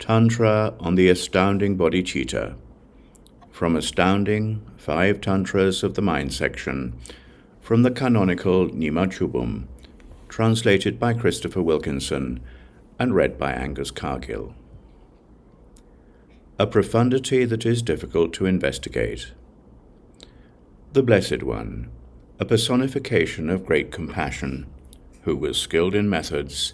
Tantra on the Astounding Bodhicitta. From Astounding, 5 Tantras of the Mind section, from the canonical Nyingma Gyubum, translated by Christopher Wilkinson and read by Angus Cargill. A profundity that is difficult to investigate. The Blessed One, a personification of great compassion, who was skilled in methods,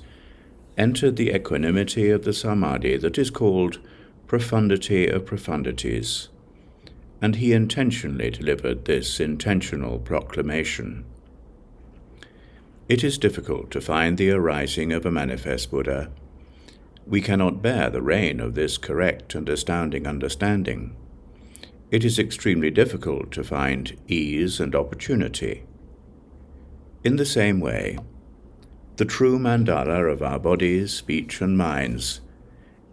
entered the equanimity of the samadhi that is called profundity of profundities, and he intentionally delivered this intentional proclamation. It is difficult to find the arising of a manifest Buddha. We cannot bear the reign of this correct and astounding understanding. It is extremely difficult to find ease and opportunity. In the same way, the true mandala of our bodies, speech, and minds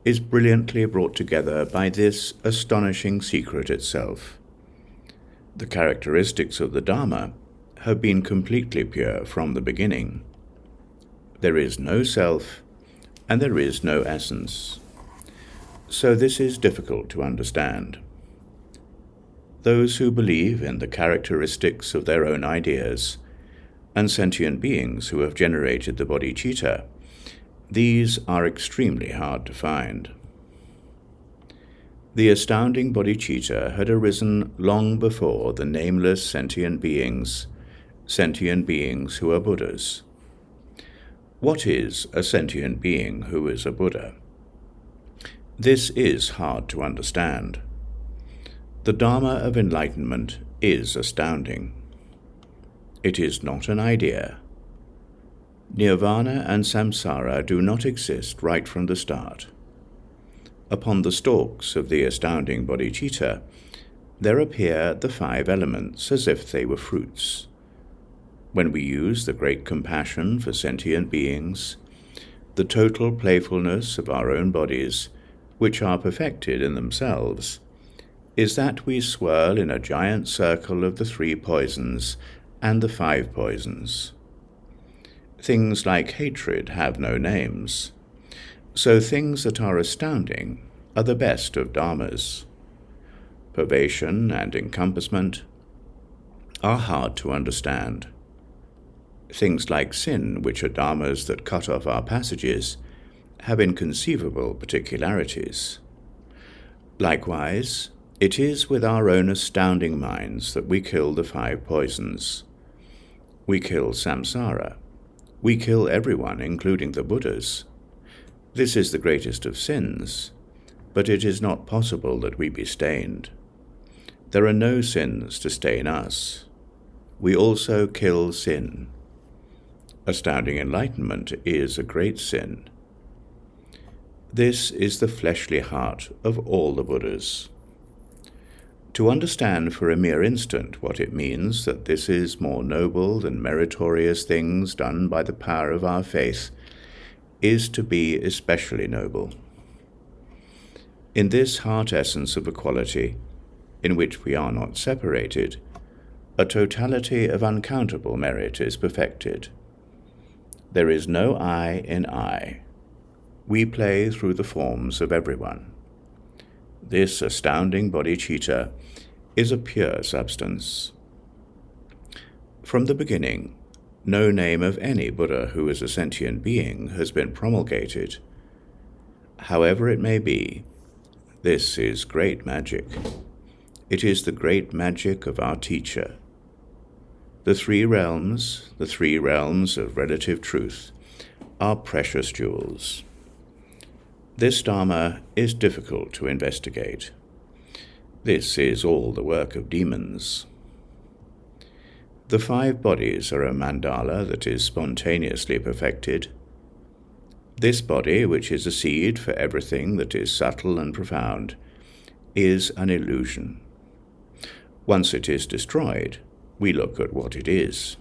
is brilliantly brought together by this astonishing secret itself. The characteristics of the Dharma have been completely pure from the beginning. There is no self, and there is no essence. So this is difficult to understand. Those who believe in the characteristics of their own ideas, and sentient beings who have generated the bodhicitta, these are extremely hard to find. The astounding bodhicitta had arisen long before the nameless sentient beings who are Buddhas. What is a sentient being who is a Buddha? This is hard to understand. The Dharma of enlightenment is astounding. It is not an idea. Nirvana and samsara do not exist right from the start. Upon the stalks of the astounding bodhicitta, there appear the 5 elements as if they were fruits. When we use the great compassion for sentient beings, the total playfulness of our own bodies, which are perfected in themselves, is that we swirl in a giant circle of the 3 poisons and the 5 poisons. Things like hatred have no names, so things that are astounding are the best of dharmas. Pervation and encompassment are hard to understand. Things like sin, which are dharmas that cut off our passages, have inconceivable particularities. Likewise, it is with our own astounding minds that we kill the 5 poisons. We kill samsara. We kill everyone, including the Buddhas. This is the greatest of sins, but it is not possible that we be stained. There are no sins to stain us. We also kill sin. Astounding enlightenment is a great sin. This is the fleshly heart of all the Buddhas. To understand for a mere instant what it means that this is more noble than meritorious things done by the power of our faith is to be especially noble. In this heart essence of equality, in which we are not separated, a totality of uncountable merit is perfected. There is no I in I. We play through the forms of everyone. This astounding bodhicitta is a pure substance. From the beginning, no name of any Buddha who is a sentient being has been promulgated. However it may be, this is great magic. It is the great magic of our teacher. The 3 realms of relative truth, are precious jewels. This Dharma is difficult to investigate. This is all the work of demons. The 5 bodies are a mandala that is spontaneously perfected. This body, which is a seed for everything that is subtle and profound, is an illusion. Once it is destroyed, we look at what it is.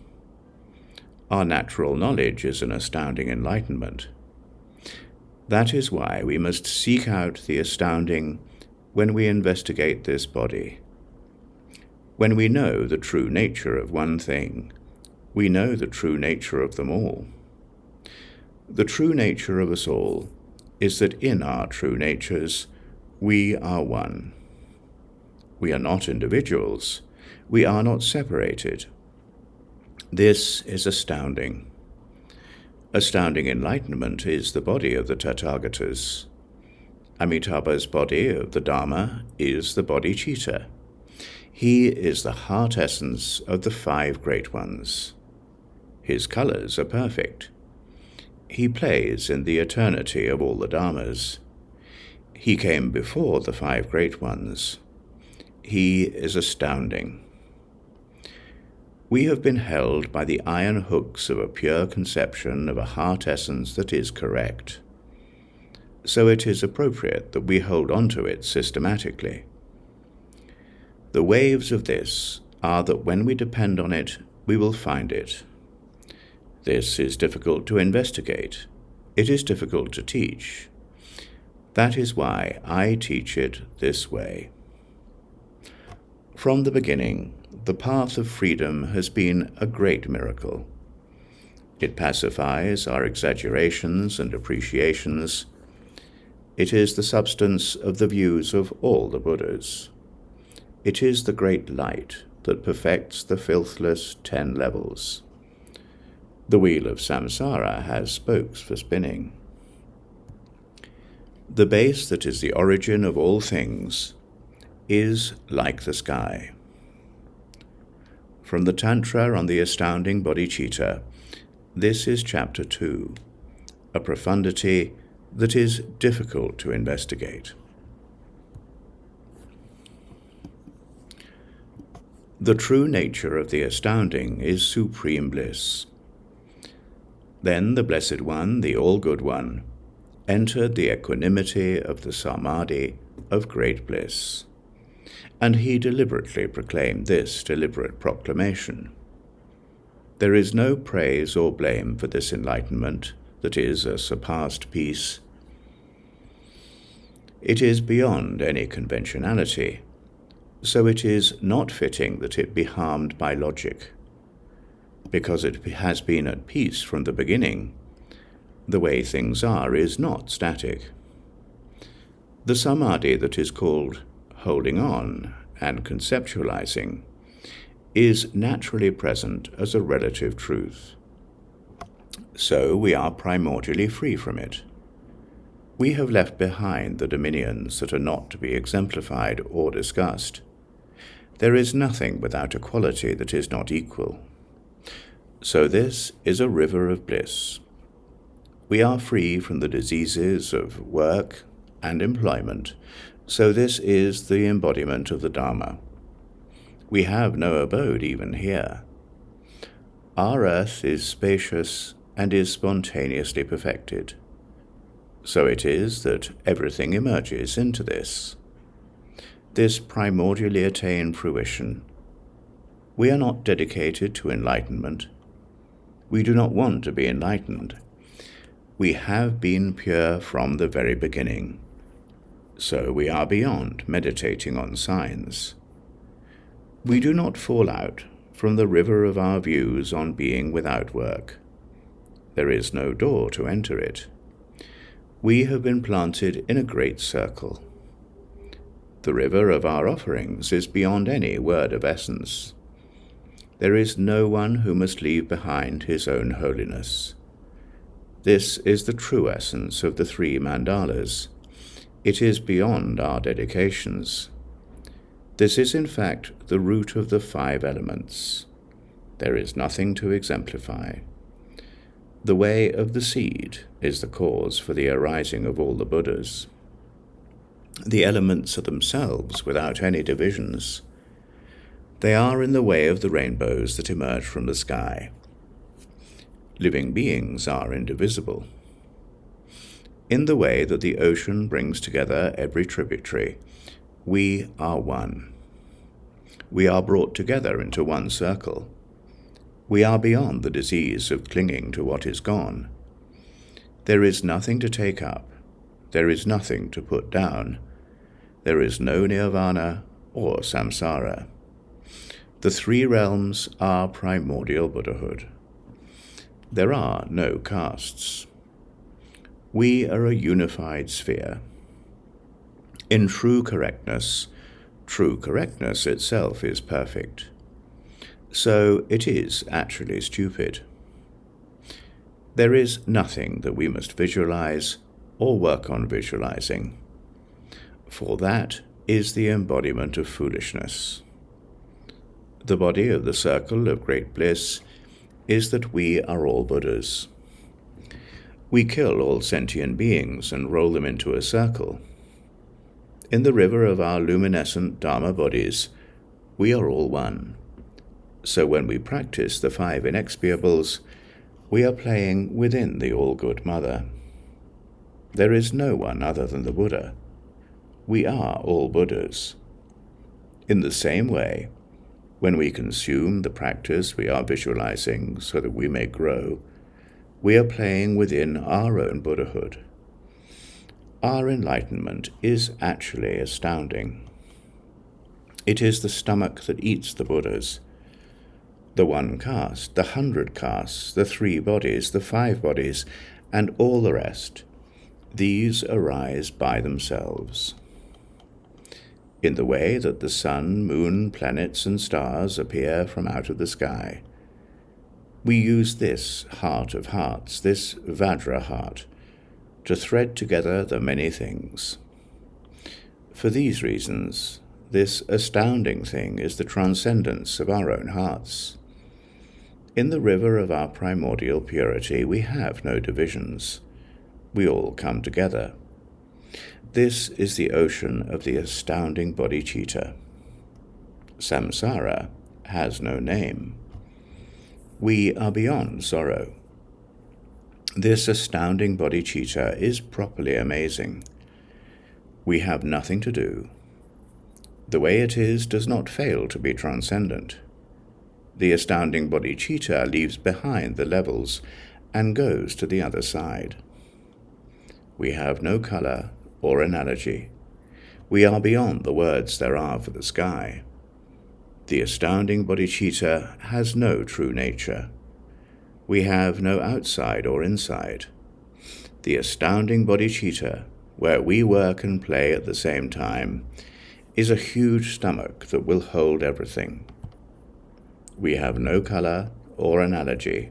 Our natural knowledge is an astounding enlightenment. That is why we must seek out the astounding when we investigate this body. When we know the true nature of one thing, we know the true nature of them all. The true nature of us all is that in our true natures, we are one. We are not individuals. We are not separated. This is astounding. Astounding enlightenment is the body of the Tathagatas. Amitabha's body of the Dharma is the bodhicitta. He is the heart essence of the five great ones. His colours are perfect. He plays in the eternity of all the Dharmas. He came before the five great ones. He is astounding. We have been held by the iron hooks of a pure conception of a heart essence that is correct. So it is appropriate that we hold on to it systematically. The waves of this are that when we depend on it, we will find it. This is difficult to investigate. It is difficult to teach. That is why I teach it this way. From the beginning, the path of freedom has been a great miracle. It pacifies our exaggerations and appreciations. It is the substance of the views of all the Buddhas. It is the great light that perfects the filthless 10 levels. The wheel of samsara has spokes for spinning. The base that is the origin of all things is like the sky. From the Tantra on the Astounding Bodhicitta, this is Chapter 2, a profundity that is difficult to investigate. The true nature of the astounding is supreme bliss. Then the Blessed One, the All-Good One, entered the equanimity of the samadhi of great bliss, and he deliberately proclaimed this deliberate proclamation. There is no praise or blame for this enlightenment that is a surpassed peace. It is beyond any conventionality, so it is not fitting that it be harmed by logic. Because it has been at peace from the beginning, the way things are is not static. The samadhi that is called holding on and conceptualizing is naturally present as a relative truth. So we are primordially free from it. We have left behind the dominions that are not to be exemplified or discussed. There is nothing without a quality that is not equal. So this is a river of bliss. We are free from the diseases of work and employment, so this is the embodiment of the Dharma. We have no abode even here. Our earth is spacious and is spontaneously perfected. So it is that everything emerges into this primordially attained fruition. We are not dedicated to enlightenment. We do not want to be enlightened. We have been pure from the very beginning. So we are beyond meditating on signs. We do not fall out from the river of our views on being without work. There is no door to enter it. We have been planted in a great circle. The river of our offerings is beyond any word of essence. There is no one who must leave behind his own holiness. This is the true essence of the 3 mandalas. It is beyond our dedications. This is in fact the root of the 5 elements. There is nothing to exemplify. The way of the seed is the cause for the arising of all the Buddhas. The elements are themselves without any divisions. They are in the way of the rainbows that emerge from the sky. Living beings are indivisible. In the way that the ocean brings together every tributary, we are one. We are brought together into one circle. We are beyond the disease of clinging to what is gone. There is nothing to take up. There is nothing to put down. There is no nirvana or samsara. The 3 realms are primordial Buddhahood. There are no castes. We are a unified sphere. In true correctness itself is perfect. So it is actually stupid. There is nothing that we must visualize or work on visualizing, for that is the embodiment of foolishness. The body of the circle of great bliss is that we are all Buddhas. We kill all sentient beings and roll them into a circle. In the river of our luminescent Dharma bodies, we are all one. So when we practice the 5 inexpiables, we are playing within the all-good Mother. There is no one other than the Buddha. We are all Buddhas. In the same way, when we consume the practice we are visualizing so that we may grow, we are playing within our own Buddhahood. Our enlightenment is actually astounding. It is the stomach that eats the Buddhas. The 1 caste, the 100 castes, the 3 bodies, the 5 bodies, and all the rest, these arise by themselves. In the way that the sun, moon, planets, and stars appear from out of the sky, we use this heart of hearts, this Vajra heart, to thread together the many things. For these reasons, this astounding thing is the transcendence of our own hearts. In the river of our primordial purity, we have no divisions. We all come together. This is the ocean of the astounding bodhicitta. Samsara has no name. We are beyond sorrow. This astounding bodhicitta is properly amazing. We have nothing to do. The way it is does not fail to be transcendent. The astounding bodhicitta leaves behind the levels and goes to the other side. We have no color or analogy. We are beyond the words there are for the sky. The astounding bodhicitta has no true nature. We have no outside or inside. The astounding bodhicitta, where we work and play at the same time, is a huge stomach that will hold everything. We have no color or analogy.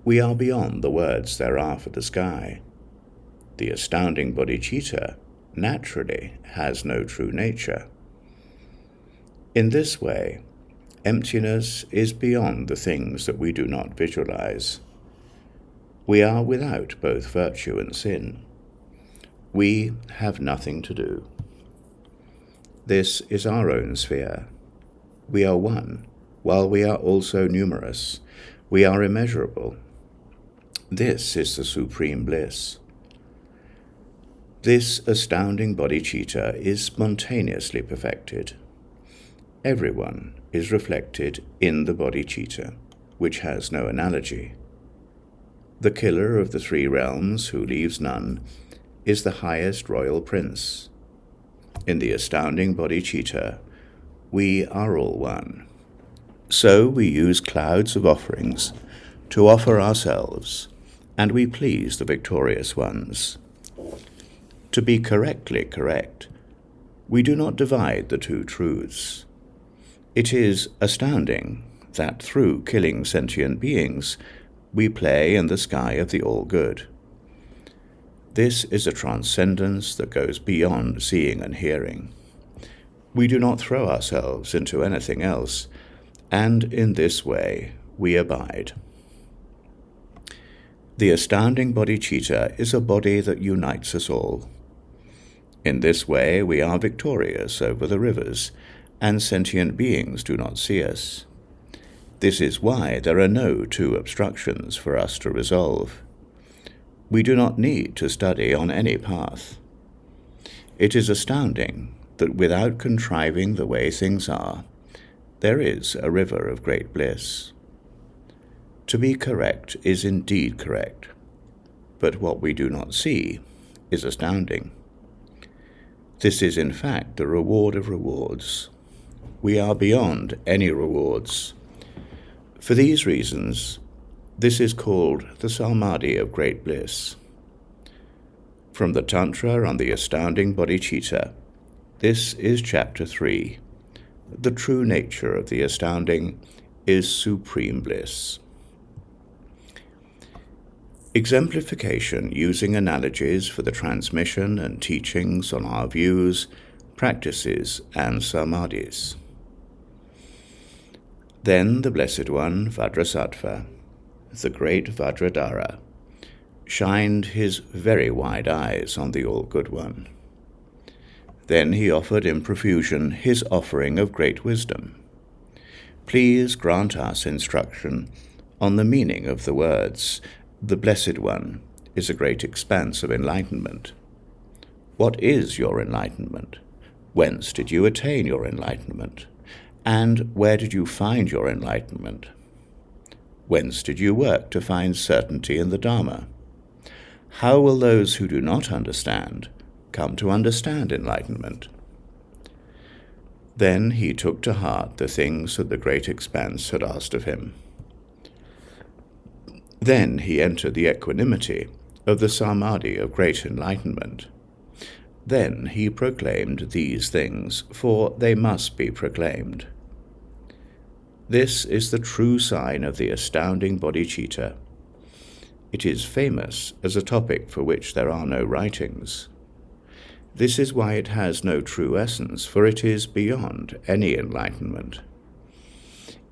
We are beyond the words there are for the sky. The astounding bodhicitta naturally has no true nature. In this way, emptiness is beyond the things that we do not visualize. We are without both virtue and sin. We have nothing to do. This is our own sphere. We are one, while we are also numerous. We are immeasurable. This is the supreme bliss. This astounding bodhicitta is spontaneously perfected. Everyone is reflected in the bodhicitta, which has no analogy. The killer of the 3 realms, who leaves none, is the highest royal prince. In the astounding bodhicitta, we are all one. So we use clouds of offerings to offer ourselves, and we please the victorious ones. To be correctly correct, we do not divide the 2 truths. It is astounding that through killing sentient beings, we play in the sky of the all-good. This is a transcendence that goes beyond seeing and hearing. We do not throw ourselves into anything else, and in this way we abide. The astounding bodhicitta is a body that unites us all. In this way we are victorious over the rivers, and sentient beings do not see us. This is why there are no 2 obstructions for us to resolve. We do not need to study on any path. It is astounding that without contriving the way things are, there is a river of great bliss. To be correct is indeed correct, but what we do not see is astounding. This is in fact the reward of rewards. We are beyond any rewards. For these reasons, this is called the Samadhi of great bliss. From the Tantra on the Astounding Bodhicitta, this is Chapter 3. The true nature of the astounding is supreme bliss. Exemplification using analogies for the transmission and teachings on our views, practices, and samadhis. Then the Blessed One, Vajrasattva, the great Vajradhara, shined his very wide eyes on the All-Good One. Then he offered in profusion his offering of great wisdom. Please grant us instruction on the meaning of the words, "The Blessed One is a great expanse of enlightenment." What is your enlightenment? Whence did you attain your enlightenment? And where did you find your enlightenment? Whence did you work to find certainty in the Dharma? How will those who do not understand come to understand enlightenment? Then he took to heart the things that the great expanse had asked of him. Then he entered the equanimity of the samadhi of great enlightenment. Then he proclaimed these things, for they must be proclaimed. This is the true sign of the astounding bodhicitta. It is famous as a topic for which there are no writings. This is why it has no true essence, for it is beyond any enlightenment.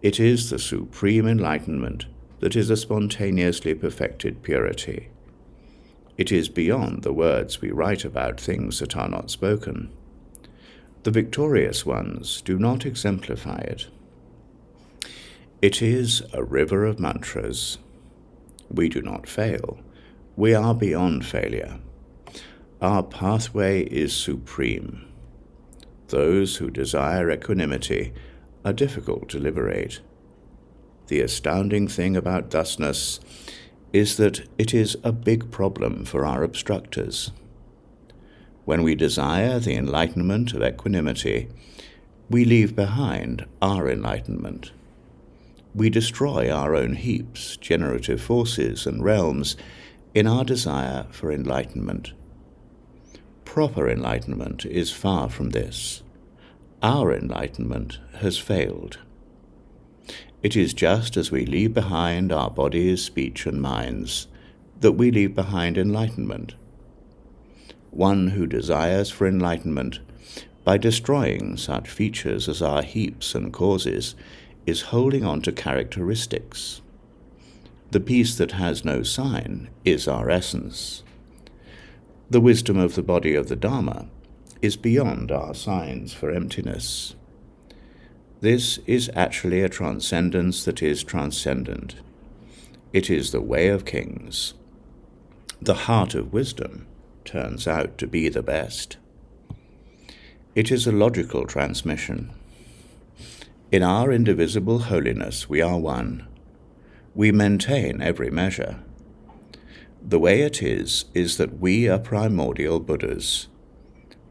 It is the supreme enlightenment that is a spontaneously perfected purity. It is beyond the words we write about things that are not spoken. The victorious ones do not exemplify it. It is a river of mantras. We do not fail. We are beyond failure. Our pathway is supreme. Those who desire equanimity are difficult to liberate. The astounding thing about thusness is that it is a big problem for our obstructors. When we desire the enlightenment of equanimity, we leave behind our enlightenment. We destroy our own heaps, generative forces, and realms in our desire for enlightenment. Proper enlightenment is far from this. Our enlightenment has failed. It is just as we leave behind our bodies, speech, and minds, that we leave behind enlightenment. One who desires for enlightenment, by destroying such features as our heaps and causes, is holding on to characteristics. The peace that has no sign is our essence. The wisdom of the body of the Dharma is beyond our signs for emptiness. This is actually a transcendence that is transcendent. It is the way of kings. The heart of wisdom turns out to be the best. It is a logical transmission. In our indivisible holiness we are one. We maintain every measure. The way it is that we are primordial Buddhas.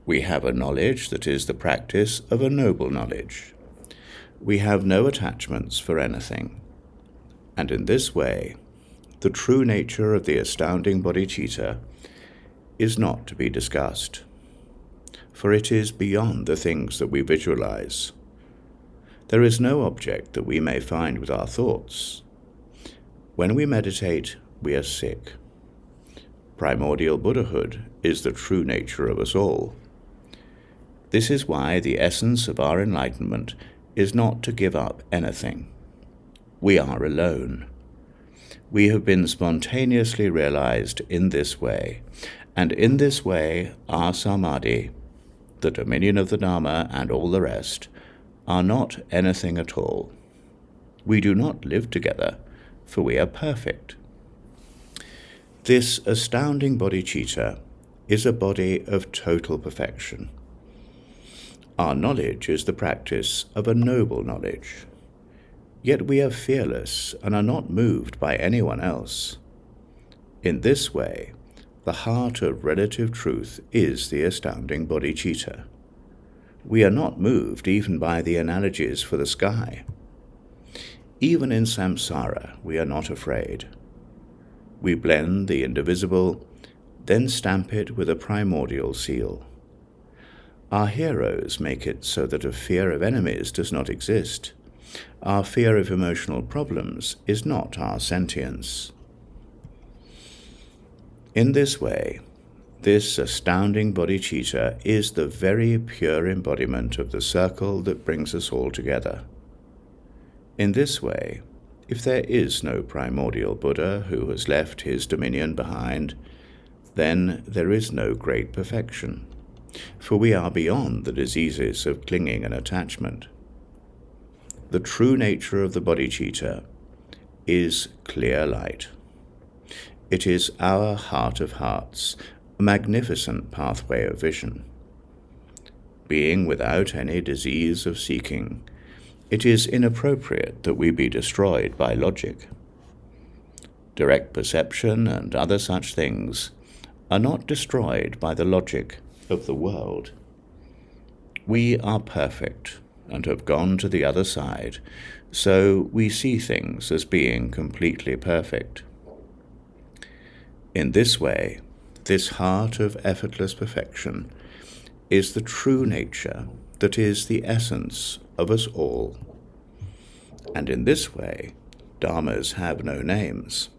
We have a knowledge that is the practice of a noble knowledge. We have no attachments for anything. And in this way, the true nature of the astounding bodhicitta is not to be discussed, for it is beyond the things that we visualize. There is no object that we may find with our thoughts. When we meditate, we are sick. Primordial Buddhahood is the true nature of us all. This is why the essence of our enlightenment is not to give up anything. We are alone. We have been spontaneously realized in this way, and in this way our samadhi, the dominion of the Dharma and all the rest, are not anything at all. We do not live together, for we are perfect. This astounding bodhicitta is a body of total perfection. Our knowledge is the practice of a noble knowledge. Yet we are fearless and are not moved by anyone else. In this way, the heart of relative truth is the astounding bodhicitta. We are not moved even by the analogies for the sky. Even in samsara, we are not afraid. We blend the indivisible then stamp it with a primordial seal. Our heroes make it so that a fear of enemies does not exist. Our fear of emotional problems is not our sentience. In this way, this astounding bodhicitta is the very pure embodiment of the circle that brings us all together. In this way, if there is no primordial Buddha who has left his dominion behind, then there is no great perfection, for we are beyond the diseases of clinging and attachment. The true nature of the bodhicitta is clear light. It is our heart of hearts, a magnificent pathway of vision. Being without any disease of seeking, it is inappropriate that we be destroyed by logic. Direct perception and other such things are not destroyed by the logic of the world. We are perfect and have gone to the other side, so we see things as being completely perfect. In this way, this heart of effortless perfection is the true nature that is the essence of us all. And in this way, dharmas have no names.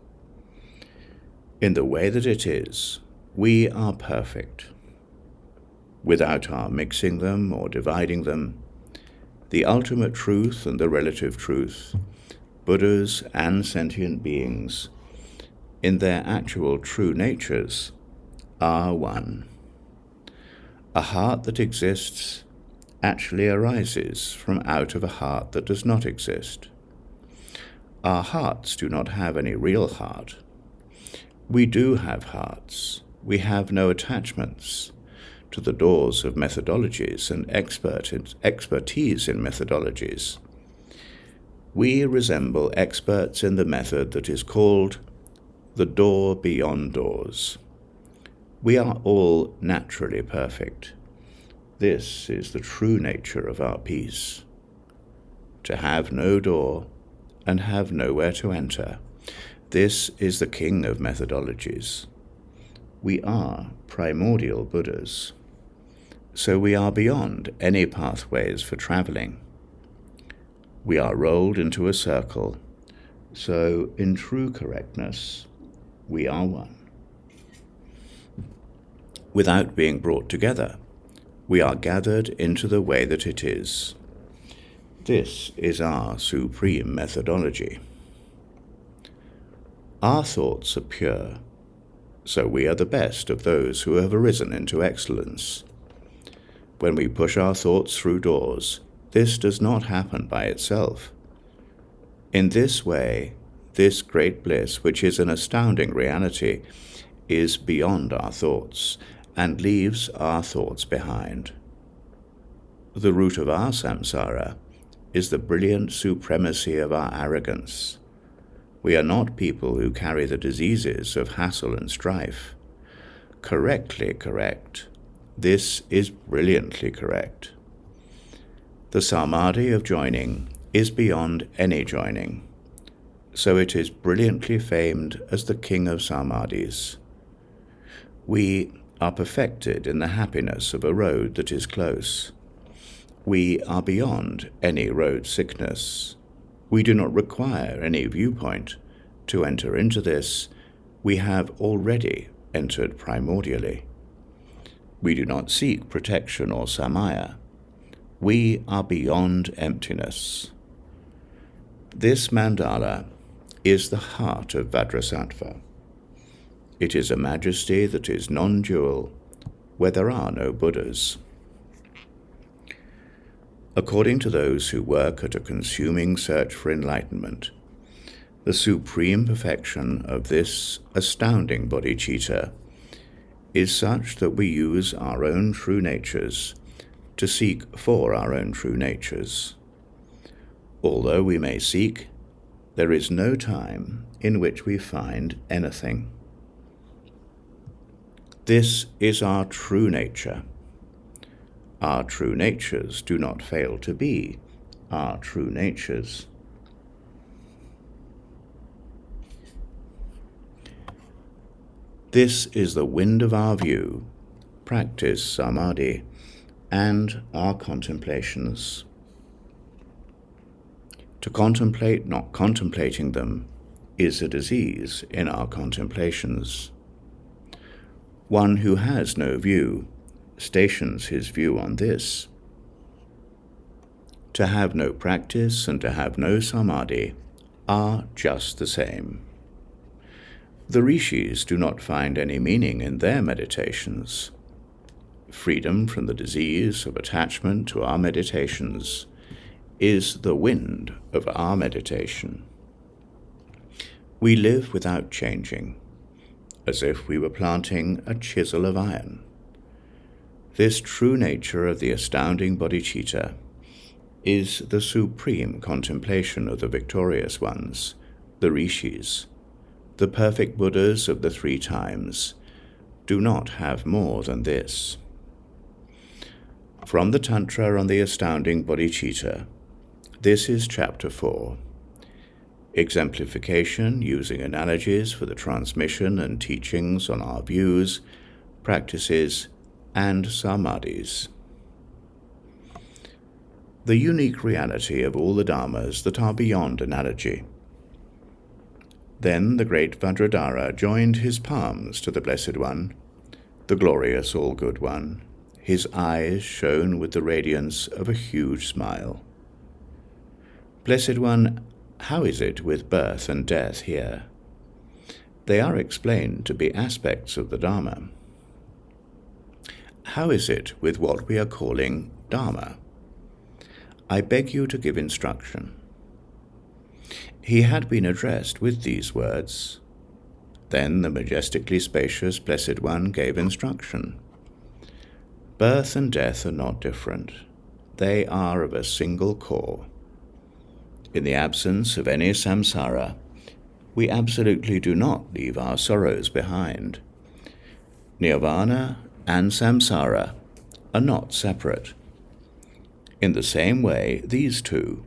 In the way that it is, we are perfect. Without our mixing them or dividing them, the ultimate truth and the relative truth, Buddhas and sentient beings, in their actual true natures, are one. A heart that exists actually arises from out of a heart that does not exist. Our hearts do not have any real heart. We do have hearts. We have no attachments to the doors of methodologies and expertise in methodologies. We resemble experts in the method that is called the door beyond doors. We are all naturally perfect. This is the true nature of our peace. To have no door and have nowhere to enter, this is the king of methodologies. We are primordial Buddhas, so we are beyond any pathways for traveling. We are rolled into a circle, so in true correctness, we are one. Without being brought together, we are gathered into the way that it is. This is our supreme methodology. Our thoughts are pure, so we are the best of those who have arisen into excellence. When we push our thoughts through doors, this does not happen by itself. In this way, this great bliss, which is an astounding reality, is beyond our thoughts and leaves our thoughts behind. The root of our samsara is the brilliant supremacy of our arrogance. We are not people who carry the diseases of hassle and strife. Correctly correct. This is brilliantly correct. The samadhi of joining is beyond any joining, so it is brilliantly famed as the king of samadhis. We are perfected in the happiness of a road that is close. We are beyond any road sickness. We do not require any viewpoint to enter into this. We have already entered primordially. We do not seek protection or samaya. We are beyond emptiness. This mandala is the heart of Vajrasattva. It is a majesty that is non-dual, where there are no Buddhas. According to those who work at a consuming search for enlightenment, the supreme perfection of this astounding bodhicitta is such that we use our own true natures to seek for our own true natures. Although we may seek, there is no time in which we find anything. This is our true nature. Our true natures do not fail to be our true natures. This is the wind of our view, practice samadhi, and our contemplations. To contemplate not contemplating them is a disease in our contemplations. One who has no view stations his view on this. To have no practice and to have no samadhi are just the same. The rishis do not find any meaning in their meditations. Freedom from the disease of attachment to our meditations is the wind of our meditation. We live without changing, as if we were planting a chisel of iron. This true nature of the astounding bodhicitta is the supreme contemplation of the victorious ones, the rishis. The perfect Buddhas of the 3 times do not have more than this. From the Tantra on the Astounding Bodhicitta, this is Chapter 4. Exemplification using analogies for the transmission and teachings on our views, practices, and samadhis. The unique reality of all the dharmas that are beyond analogy. Then the great Vajradhara joined his palms to the Blessed One, the glorious All-Good One. His eyes shone with the radiance of a huge smile. Blessed One, how is it with birth and death here? They are explained to be aspects of the Dharma. How is it with what we are calling Dharma? I beg you to give instruction. He had been addressed with these words. Then the majestically spacious Blessed One gave instruction. Birth and death are not different. They are of a single core. In the absence of any samsara, we absolutely do not leave our sorrows behind. Nirvana and samsara are not separate. In the same way, these two,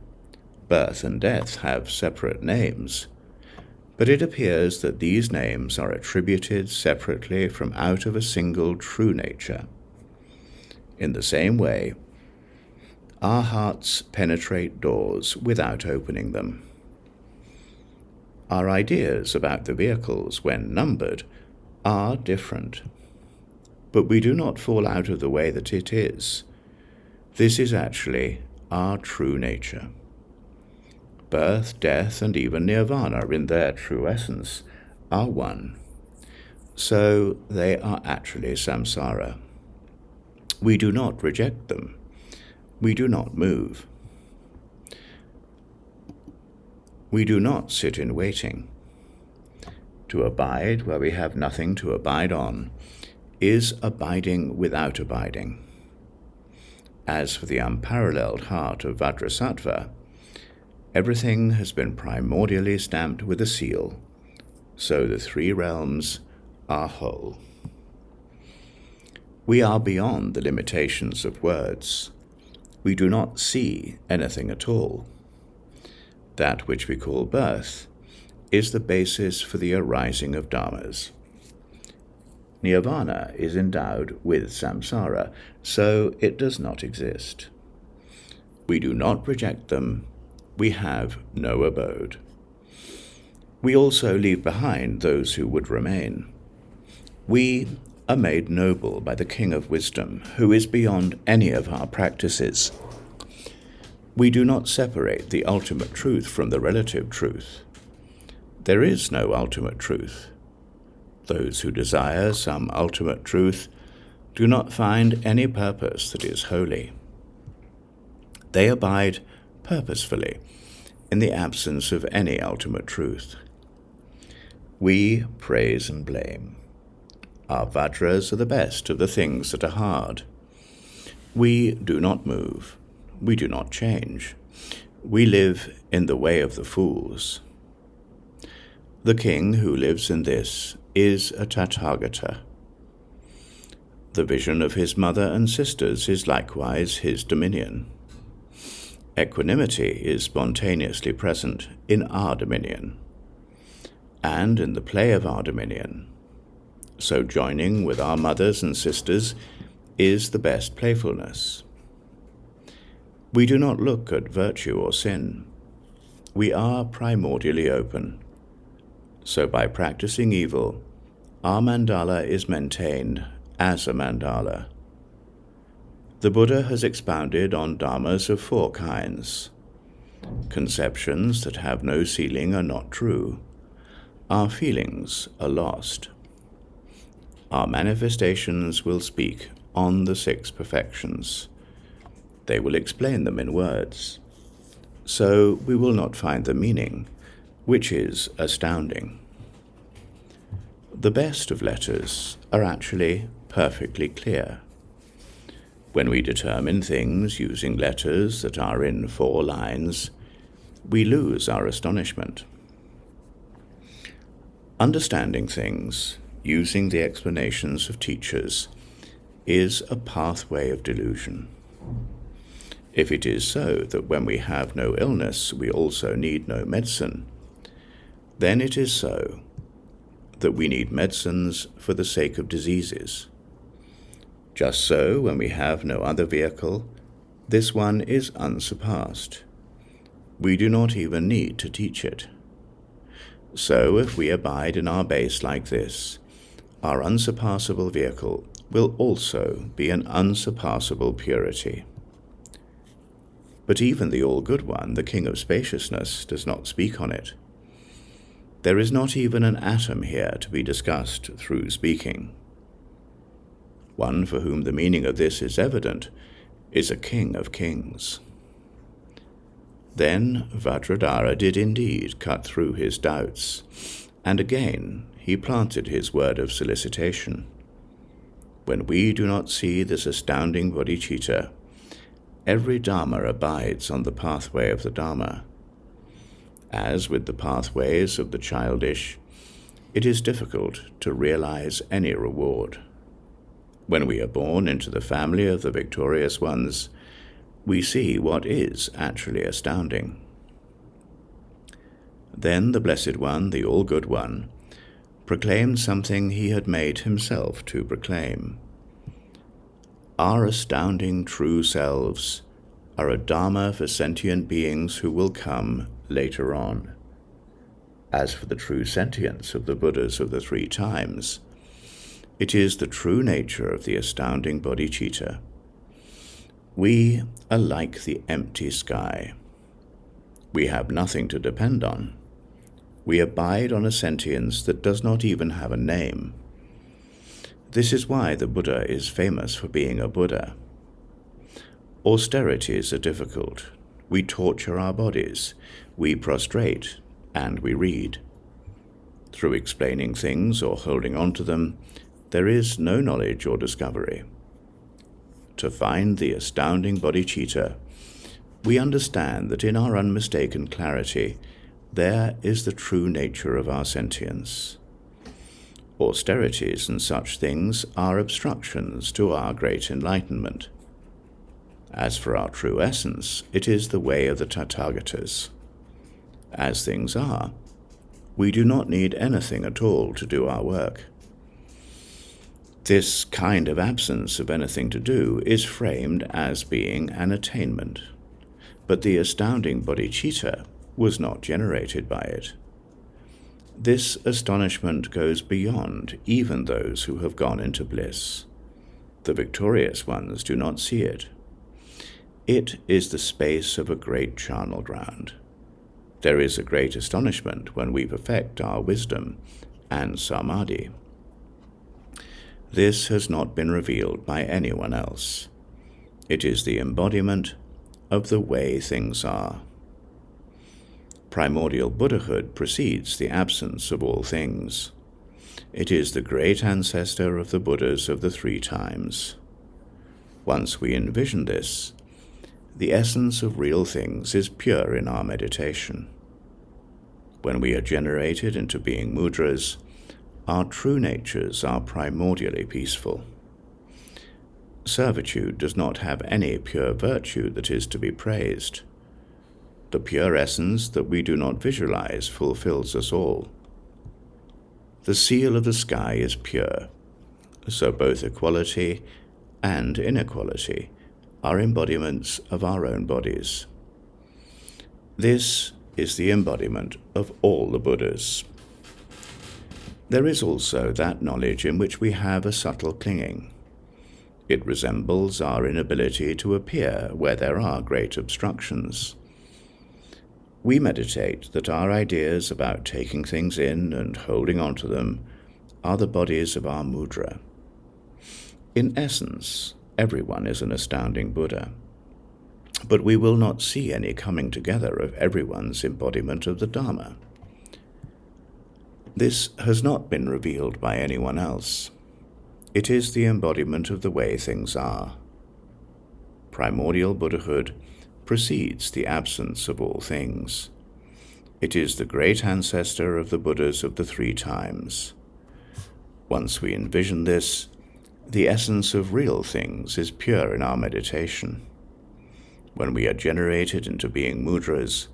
birth and death, have separate names, but it appears that these names are attributed separately from out of a single true nature. In the same way, our hearts penetrate doors without opening them. Our ideas about the vehicles, when numbered, are different, but we do not fall out of the way that it is. This is actually our true nature. Birth, death, and even nirvana in their true essence are one. So they are actually samsara. We do not reject them. We do not move. We do not sit in waiting. To abide where we have nothing to abide on is abiding without abiding. As for the unparalleled heart of Vajrasattva, everything has been primordially stamped with a seal, so the 3 realms are whole. We are beyond the limitations of words. We do not see anything at all. That which we call birth is the basis for the arising of dharmas. Nirvana is endowed with samsara, so it does not exist. We do not reject them. We have no abode. We also leave behind those who would remain. We are made noble by the King of Wisdom, who is beyond any of our practices. We do not separate the ultimate truth from the relative truth. There is no ultimate truth. Those who desire some ultimate truth do not find any purpose that is holy. They abide purposefully in the absence of any ultimate truth. We praise and blame. Our vajras are the best of the things that are hard. We do not move. We do not change. We live in the way of the fools. The king who lives in this is a Tathagata. The vision of his mother and sisters is likewise his dominion. Equanimity is spontaneously present in our dominion, and in the play of our dominion. So joining with our mothers and sisters is the best playfulness. We do not look at virtue or sin. We are primordially open. So by practicing evil, our mandala is maintained as a mandala. The Buddha has expounded on dharmas of 4 kinds. Conceptions that have no ceiling are not true. Our feelings are lost. Our manifestations will speak on the 6 perfections. They will explain them in words. So we will not find the meaning, which is astounding. The best of letters are actually perfectly clear. When we determine things using letters that are in 4 lines, we lose our astonishment. Understanding things using the explanations of teachers is a pathway of delusion. If it is so that when we have no illness we also need no medicine, then it is so that we need medicines for the sake of diseases. Just so, when we have no other vehicle, this one is unsurpassed. We do not even need to teach it. So, if we abide in our base like this, our unsurpassable vehicle will also be an unsurpassable purity. But even the All-Good One, the King of Spaciousness, does not speak on it. There is not even an atom here to be discussed through speaking. One for whom the meaning of this is evident is a king of kings. Then Vajradhara did indeed cut through his doubts, and again he planted his word of solicitation. When we do not see this astounding bodhicitta, every dharma abides on the pathway of the Dharma. As with the pathways of the childish, it is difficult to realize any reward. When we are born into the family of the victorious ones, we see what is actually astounding. Then the Blessed One, the All-Good One, proclaimed something he had made himself to proclaim. Our astounding true selves are a dharma for sentient beings who will come later on. As for the true sentience of the Buddhas of the 3 times, it is the true nature of the astounding bodhicitta. We are like the empty sky. We have nothing to depend on. We abide on a sentience that does not even have a name. This is why the Buddha is famous for being a Buddha. Austerities are difficult. We torture our bodies, we prostrate, and we read. Through explaining things or holding on to them, there is no knowledge or discovery. To find the astounding bodhicitta, we understand that in our unmistaken clarity, there is the true nature of our sentience. Austerities and such things are obstructions to our great enlightenment. As for our true essence, it is the way of the Tathagatas. As things are, we do not need anything at all to do our work. This kind of absence of anything to do is framed as being an attainment, but the astounding bodhicitta was not generated by it. This astonishment goes beyond even those who have gone into bliss. The victorious ones do not see it. It is the space of a great charnel ground. There is a great astonishment when we perfect our wisdom and samadhi. This has not been revealed by anyone else. It is the embodiment of the way things are. Primordial Buddhahood precedes the absence of all things. It is the great ancestor of the Buddhas of the 3 times. Once we envision this, the essence of real things is pure in our meditation. When we are generated into being mudras, our true natures are primordially peaceful. Servitude does not have any pure virtue that is to be praised. The pure essence that we do not visualize fulfills us all. The seal of the sky is pure. so both equality and inequality are embodiments of our own bodies. This is the embodiment of all the Buddhas. There is also that knowledge in which we have a subtle clinging. It resembles our inability to appear where there are great obstructions. We meditate that our ideas about taking things in and holding on to them are the bodies of our mudra. In essence, everyone is an astounding Buddha, but we will not see any coming together of everyone's embodiment of the Dharma. This has not been revealed by anyone else. It is the embodiment of the way things are. Primordial Buddhahood precedes the absence of all things. It is the great ancestor of the Buddhas of the three times. Once we envision this, the essence of real things is pure in our meditation. When we are generated into being mudras,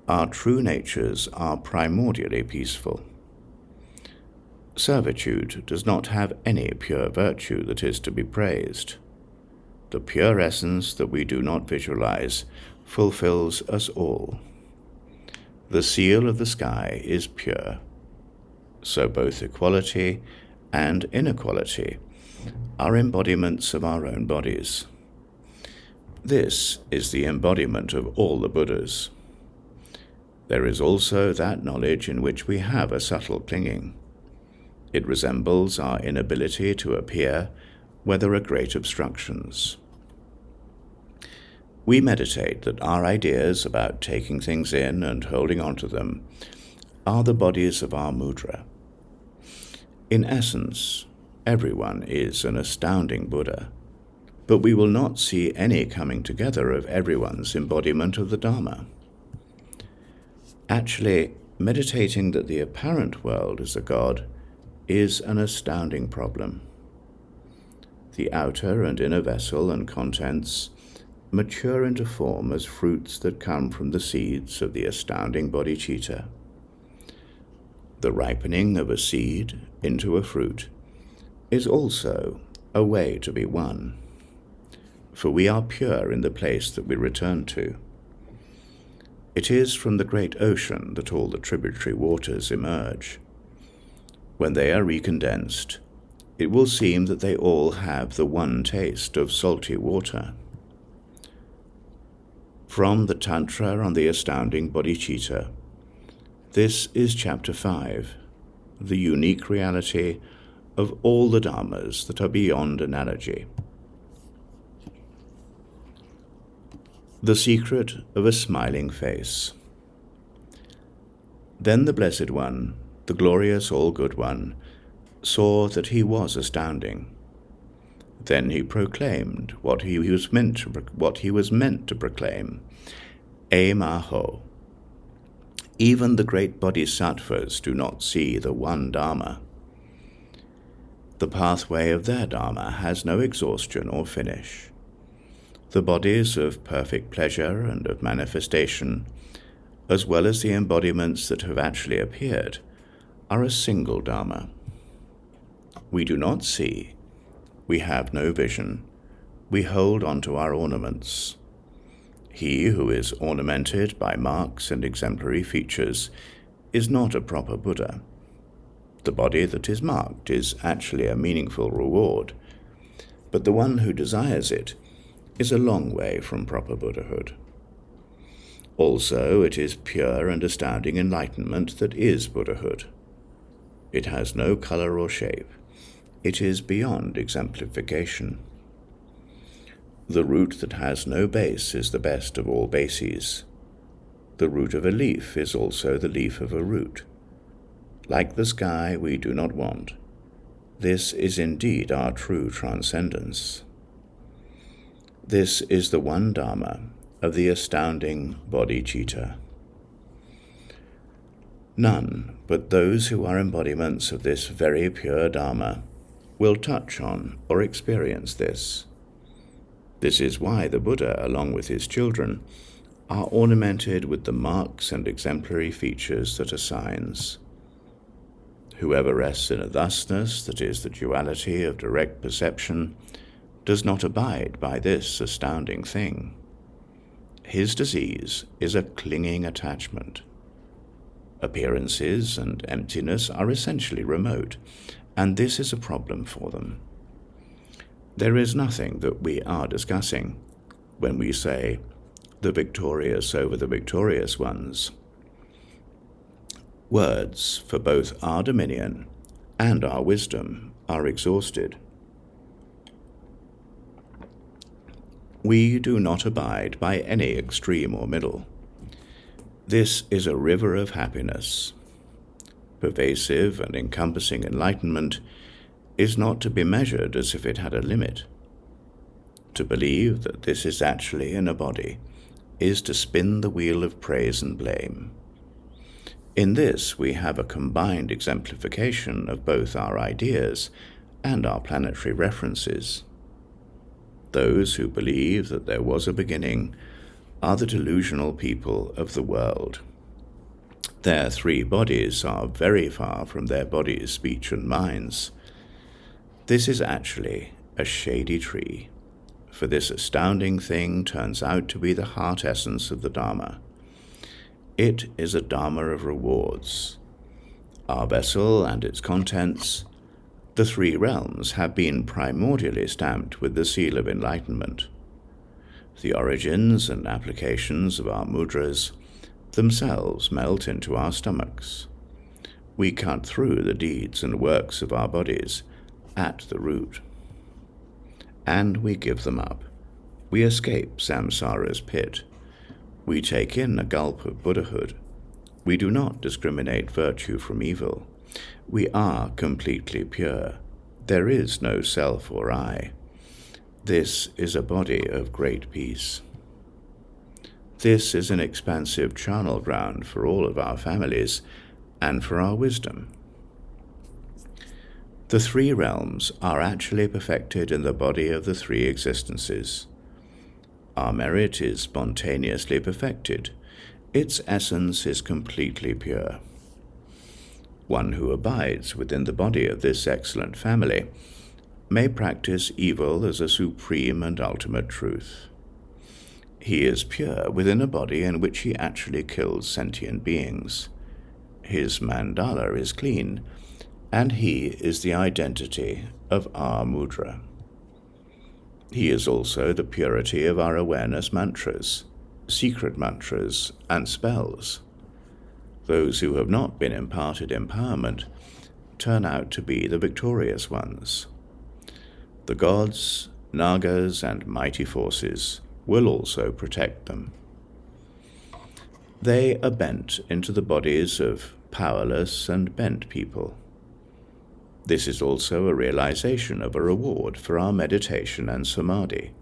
our true natures are primordially peaceful. Servitude does not have any pure virtue that is to be praised. The pure essence that we do not visualize fulfills us all. The seal of the sky is pure. So both equality and inequality are embodiments of our own bodies. This is the embodiment of all the Buddhas. There is also that knowledge in which we have a subtle clinging. It resembles our inability to appear where there are great obstructions. We meditate that our ideas about taking things in and holding on to them are the bodies of our mudra. In essence, everyone is an astounding Buddha, but we will not see any coming together of everyone's embodiment of the Dharma. Actually, meditating that the apparent world is a God is an astounding problem. The outer and inner vessel and contents mature into form as fruits that come from the seeds of the astounding bodhicitta. The ripening of a seed into a fruit is also a way to be one, for we are pure in the place that we return to. It is from the great ocean that all the tributary waters emerge. When they are recondensed, it will seem that they all have the one taste of salty water. From the Tantra on the Astounding Bodhicitta, this is Chapter 5, the unique reality of all the Dharmas that are beyond analogy. The secret of a smiling face. Then the Blessed One, the glorious all-good one, saw that he was astounding. Then he proclaimed what he was meant to proclaim, Maho. Even the great bodhisattvas do not see the one Dharma. The pathway of their Dharma has no exhaustion or finish. The bodies of perfect pleasure and of manifestation, as well as the embodiments that have actually appeared, are a single Dharma. We do not see, we have no vision, we hold on to our ornaments. He who is ornamented by marks and exemplary features is not a proper Buddha. The body that is marked is actually a meaningful reward, but the one who desires it is a long way from proper Buddhahood. Also, it is pure and astounding enlightenment that is Buddhahood. It has no color or shape. It is beyond exemplification. The root that has no base is the best of all bases. The root of a leaf is also the leaf of a root. Like the sky we do not want. This is indeed our true transcendence. This is the one Dharma of the astounding bodhicitta. None but those who are embodiments of this very pure Dharma will touch on or experience this. This is why the Buddha, along with his children, are ornamented with the marks and exemplary features that are signs. Whoever rests in a thusness, that is, the duality of direct perception, does not abide by this astounding thing. His disease is a clinging attachment. Appearances and emptiness are essentially remote, and this is a problem for them. There is nothing that we are discussing when we say, the victorious over the victorious ones. Words for both our dominion and our wisdom are exhausted. We do not abide by any extreme or middle. This is a river of happiness. Pervasive and encompassing enlightenment is not to be measured as if it had a limit. To believe that this is actually in a body is to spin the wheel of praise and blame. In this we have a combined exemplification of both our ideas and our planetary references. Those who believe that there was a beginning are the delusional people of the world. Their three bodies are very far from their bodies, speech, and minds. This is actually a shady tree, for this astounding thing turns out to be the heart essence of the Dharma. It is a Dharma of rewards. Our vessel and its contents, the three realms, have been primordially stamped with the seal of enlightenment. The origins and applications of our mudras themselves melt into our stomachs. We cut through the deeds and works of our bodies at the root. And we give them up. We escape samsara's pit. We take in a gulp of Buddhahood. We do not discriminate virtue from evil. We are completely pure. There is no self or I. This is a body of great peace. This is an expansive charnel ground for all of our families and for our wisdom. The three realms are actually perfected in the body of the three existences. Our merit is spontaneously perfected. Its essence is completely pure. One who abides within the body of this excellent family may practice evil as a supreme and ultimate truth. He is pure within a body in which he actually kills sentient beings. His mandala is clean, and he is the identity of our mudra. He is also the purity of our awareness mantras, secret mantras, and spells. Those who have not been imparted empowerment turn out to be the victorious ones. The gods, nagas, and mighty forces will also protect them. They are bent into the bodies of powerless and bent people. This is also a realization of a reward for our meditation and samadhi.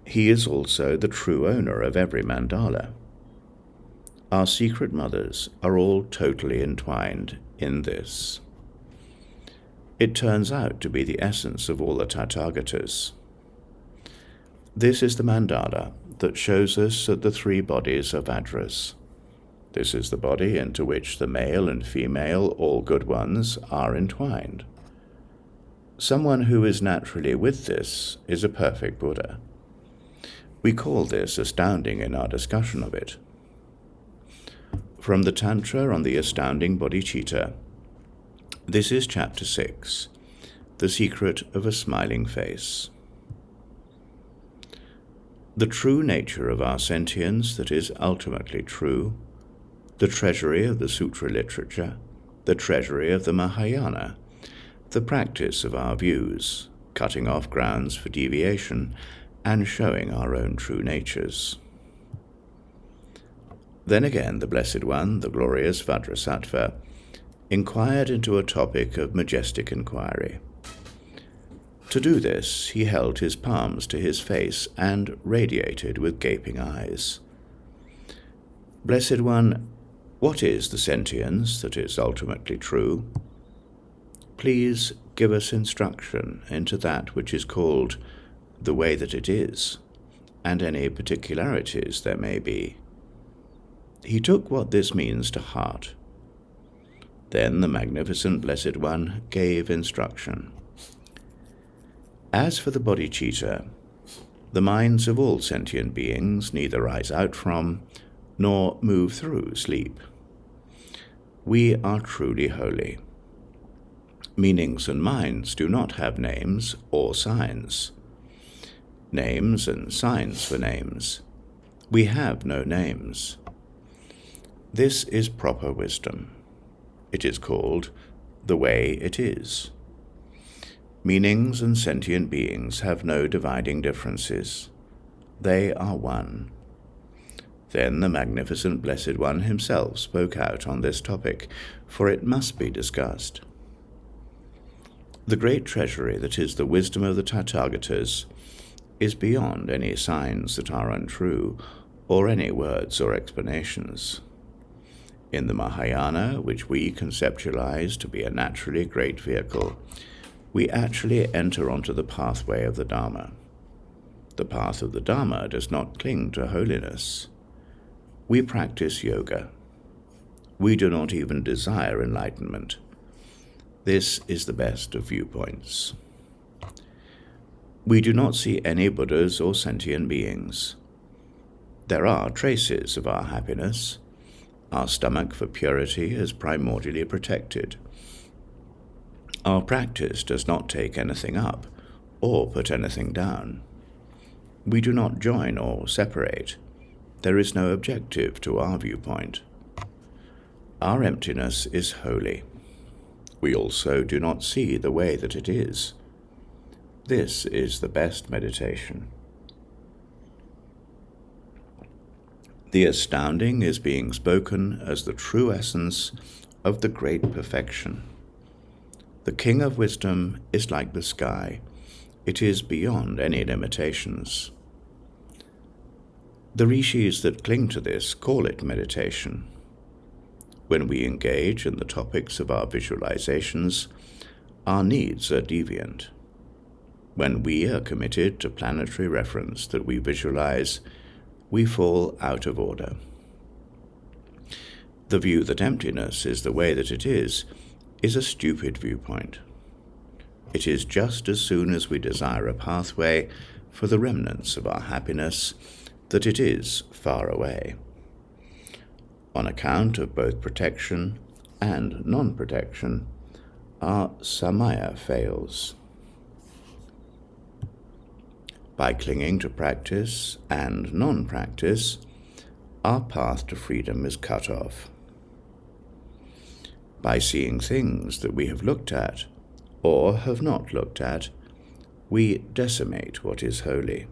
He is also the true owner of every mandala. Our secret mothers are all totally entwined in this. It turns out to be the essence of all the Tathagatas. This is the mandala that shows us that the three bodies are Vajras. This is the body into which the male and female, all good ones, are entwined. Someone who is naturally with this is a perfect Buddha. We call this astounding in our discussion of it. From the Tantra on the Astounding Bodhicitta, this is Chapter 6, The Secret of a Smiling Face. The true nature of our sentience that is ultimately true, the treasury of the sutra literature, the treasury of the Mahayana, the practice of our views, cutting off grounds for deviation, and showing our own true natures. Then again the Blessed One, the glorious Vajrasattva, inquired into a topic of majestic inquiry. To do this, he held his palms to his face and radiated with gaping eyes. Blessed One, what is the sentience that is ultimately true? Please give us instruction into that which is called the way that it is, and any particularities there may be. He took what this means to heart. Then the magnificent Blessed One gave instruction. As for the bodhicitta, the minds of all sentient beings neither rise out from nor move through sleep. We are truly holy. Meanings and minds do not have names or signs. Names and signs for names. We have no names. This is proper wisdom. It is called the way it is. Meanings and sentient beings have no dividing differences. They are one. Then the magnificent Blessed One himself spoke out on this topic, for it must be discussed. The great treasury that is the wisdom of the Tathagatas is beyond any signs that are untrue, or any words or explanations. In the Mahayana, which we conceptualize to be a naturally great vehicle, we actually enter onto the pathway of the Dharma. The path of the Dharma does not cling to holiness. We practice yoga. We do not even desire enlightenment. This is the best of viewpoints. We do not see any Buddhas or sentient beings. There are traces of our happiness. Our stomach for purity is primordially protected. Our practice does not take anything up or put anything down. We do not join or separate. There is no objective to our viewpoint. Our emptiness is holy. We also do not see the way that it is. This is the best meditation. The astounding is being spoken as the true essence of the great perfection. The King of Wisdom is like the sky. It is beyond any limitations. The rishis that cling to this call it meditation. When we engage in the topics of our visualizations, our needs are deviant. When we are committed to planetary reference that we visualize, we fall out of order. The view that emptiness is the way that it is a stupid viewpoint. It is just as soon as we desire a pathway for the remnants of our happiness that it is far away. On account of both protection and non-protection, our samaya fails. By clinging to practice and non-practice, our path to freedom is cut off. By seeing things that we have looked at or have not looked at, we decimate what is holy.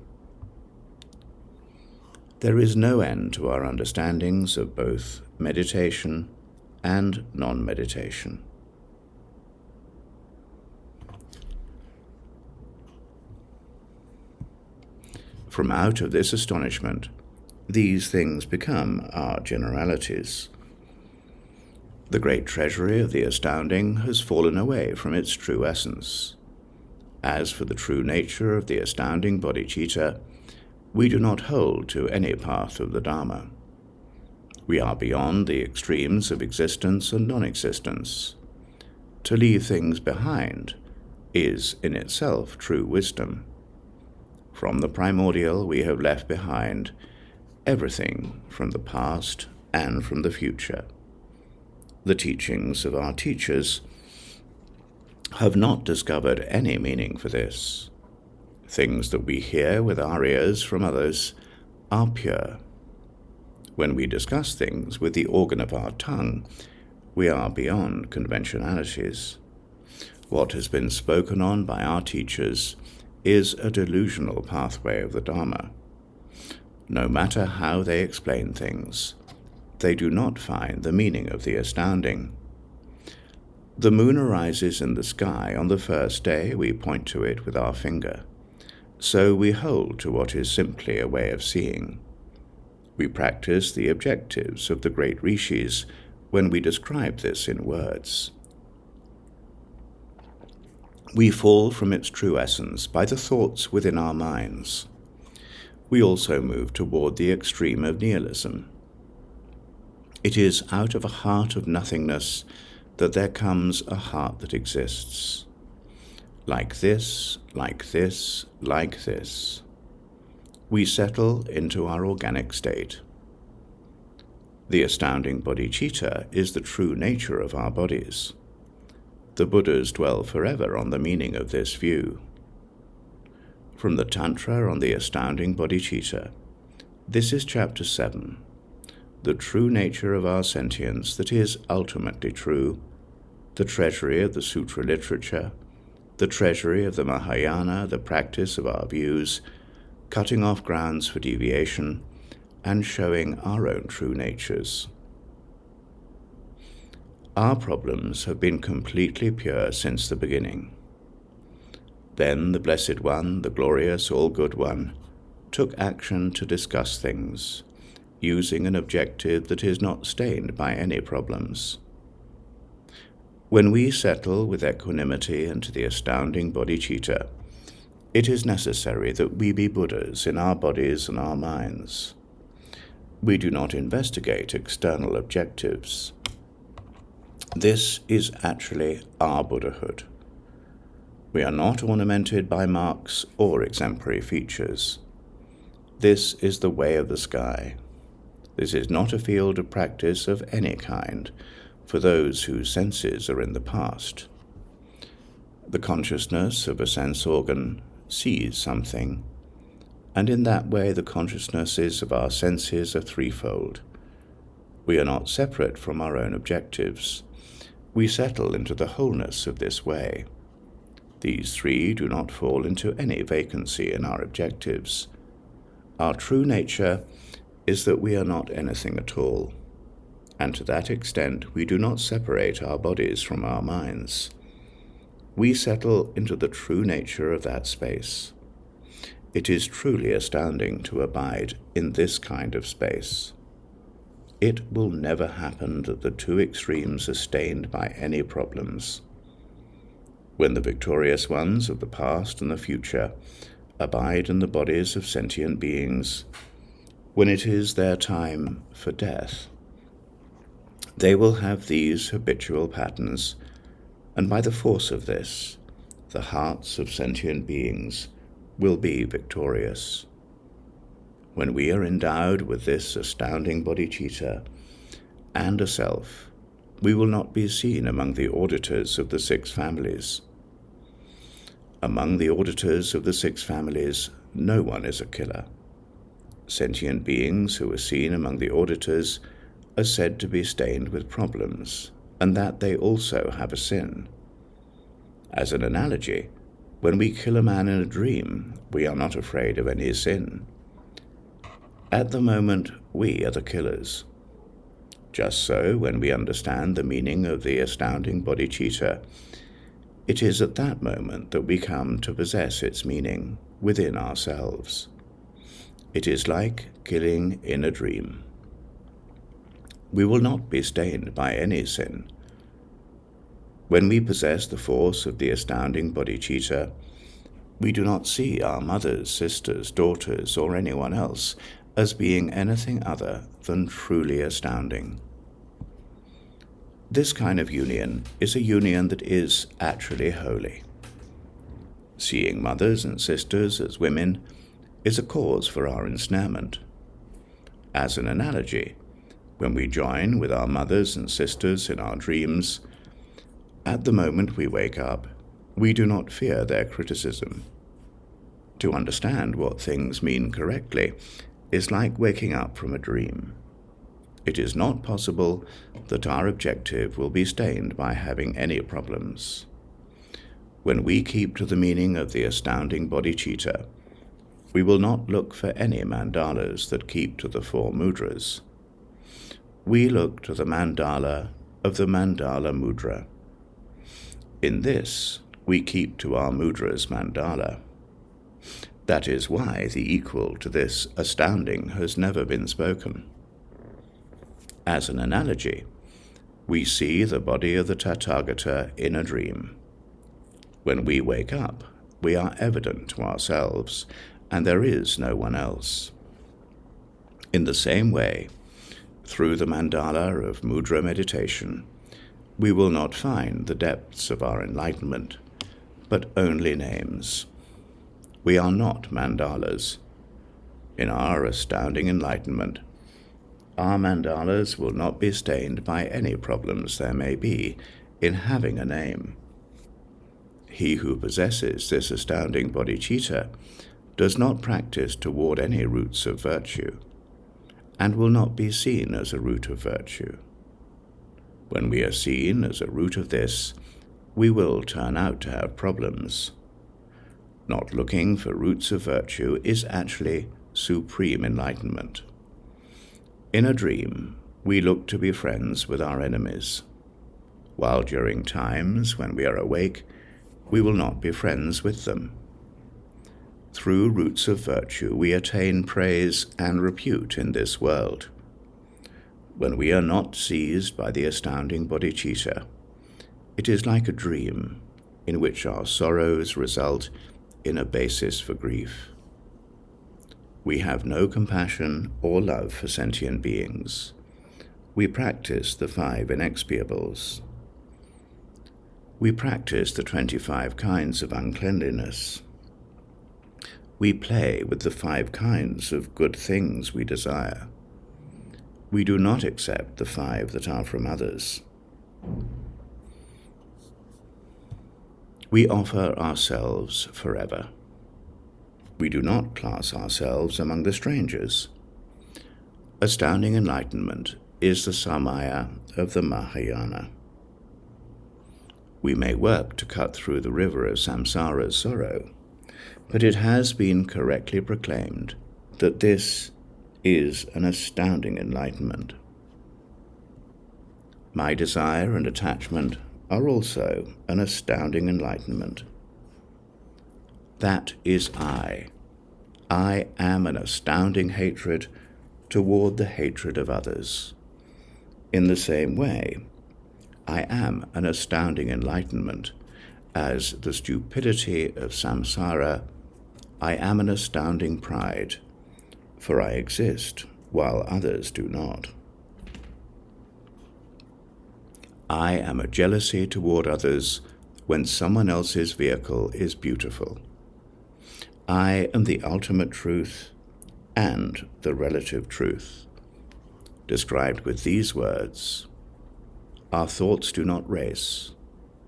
There is no end to our understandings of both meditation and non-meditation. From out of this astonishment, these things become our generalities. The great treasury of the astounding has fallen away from its true essence. As for the true nature of the astounding bodhicitta, we do not hold to any path of the Dharma. We are beyond the extremes of existence and non-existence. To leave things behind is in itself true wisdom. From the primordial we have left behind everything from the past and from the future. The teachings of our teachers have not discovered any meaning for this. Things that we hear with our ears from others are pure. When we discuss things with the organ of our tongue, we are beyond conventionalities. What has been spoken on by our teachers is a delusional pathway of the Dharma. No matter how they explain things, they do not find the meaning of the astounding. The moon arises in the sky on the first day we point to it with our finger. So we hold to what is simply a way of seeing. We practice the objectives of the great rishis when we describe this in words. We fall from its true essence by the thoughts within our minds. We also move toward the extreme of nihilism. It is out of a heart of nothingness that there comes a heart that exists. Like this, like this, like this. We settle into our organic state. The astounding bodhicitta is the true nature of our bodies. The Buddhas dwell forever on the meaning of this view. From the Tantra on the astounding bodhicitta, this is chapter 7, the true nature of our sentience that is ultimately true, the treasury of the sutra literature, the treasury of the Mahayana, the practice of our views, cutting off grounds for deviation, and showing our own true natures. Our problems have been completely pure since the beginning. Then the Blessed One, the glorious All-Good One, took action to discuss things, using an objective that is not stained by any problems. When we settle with equanimity into the astounding bodhicitta, it is necessary that we be Buddhas in our bodies and our minds. We do not investigate external objectives. This is actually our Buddhahood. We are not ornamented by marks or exemplary features. This is the way of the sky. This is not a field of practice of any kind for those whose senses are in the past. The consciousness of a sense organ sees something, and in that way the consciousnesses of our senses are threefold. We are not separate from our own objectives. We settle into the wholeness of this way. These three do not fall into any vacancy in our objectives. Our true nature is that we are not anything at all, and to that extent we do not separate our bodies from our minds. We settle into the true nature of that space. It is truly astounding to abide in this kind of space. It will never happen that the two extremes are stained by any problems. When the victorious ones of the past and the future abide in the bodies of sentient beings, when it is their time for death, they will have these habitual patterns, and by the force of this, the hearts of sentient beings will be victorious. When we are endowed with this astounding bodhicitta and a self, we will not be seen among the auditors of the 6 families. Among the auditors of the 6 families, no one is a killer. Sentient beings who are seen among the auditors are said to be stained with problems, and that they also have a sin. As an analogy, when we kill a man in a dream, we are not afraid of any sin. At the moment, we are the killers. Just so, when we understand the meaning of the astounding bodhicitta, it is at that moment that we come to possess its meaning within ourselves. It is like killing in a dream. We will not be stained by any sin. When we possess the force of the astounding bodhicitta, we do not see our mothers, sisters, daughters, or anyone else as being anything other than truly astounding. This kind of union is a union that is actually holy. Seeing mothers and sisters as women is a cause for our ensnarement. As an analogy, when we join with our mothers and sisters in our dreams, at the moment we wake up, we do not fear their criticism. To understand what things mean correctly is like waking up from a dream. It is not possible that our objective will be stained by having any problems. When we keep to the meaning of the astounding bodhicitta, we will not look for any mandalas that keep to the 4 mudras. We look to the mandala of the mandala mudra. In this, we keep to our mudra's mandala. That is why the equal to this astounding has never been spoken. As an analogy, we see the body of the Tathagata in a dream. When we wake up, we are evident to ourselves, and there is no one else. In the same way, through the mandala of mudra meditation, we will not find the depths of our enlightenment, but only names. We are not mandalas. In our astounding enlightenment, our mandalas will not be stained by any problems there may be in having a name. He who possesses this astounding bodhicitta does not practice toward any roots of virtue, and will not be seen as a root of virtue. When we are seen as a root of this, we will turn out to have problems. Not looking for roots of virtue is actually supreme enlightenment. In a dream, we look to be friends with our enemies, while during times when we are awake, we will not be friends with them. Through roots of virtue, we attain praise and repute in this world. When we are not seized by the astounding bodhicitta, it is like a dream in which our sorrows result in a basis for grief. We have no compassion or love for sentient beings. We practice the 5 inexpiables. We practice the 25 kinds of uncleanliness. We play with the 5 kinds of good things we desire. We do not accept the 5 that are from others. We offer ourselves forever. We do not class ourselves among the strangers. Astounding enlightenment is the samaya of the Mahayana. We may work to cut through the river of samsara's sorrow, but it has been correctly proclaimed that this is an astounding enlightenment. My desire and attachment are also an astounding enlightenment. That is I. I am an astounding hatred toward the hatred of others. In the same way, I am an astounding enlightenment. As the stupidity of samsara, I am an astounding pride, for I exist while others do not. I am a jealousy toward others when someone else's vehicle is beautiful. I am the ultimate truth and the relative truth, described with these words: our thoughts do not race,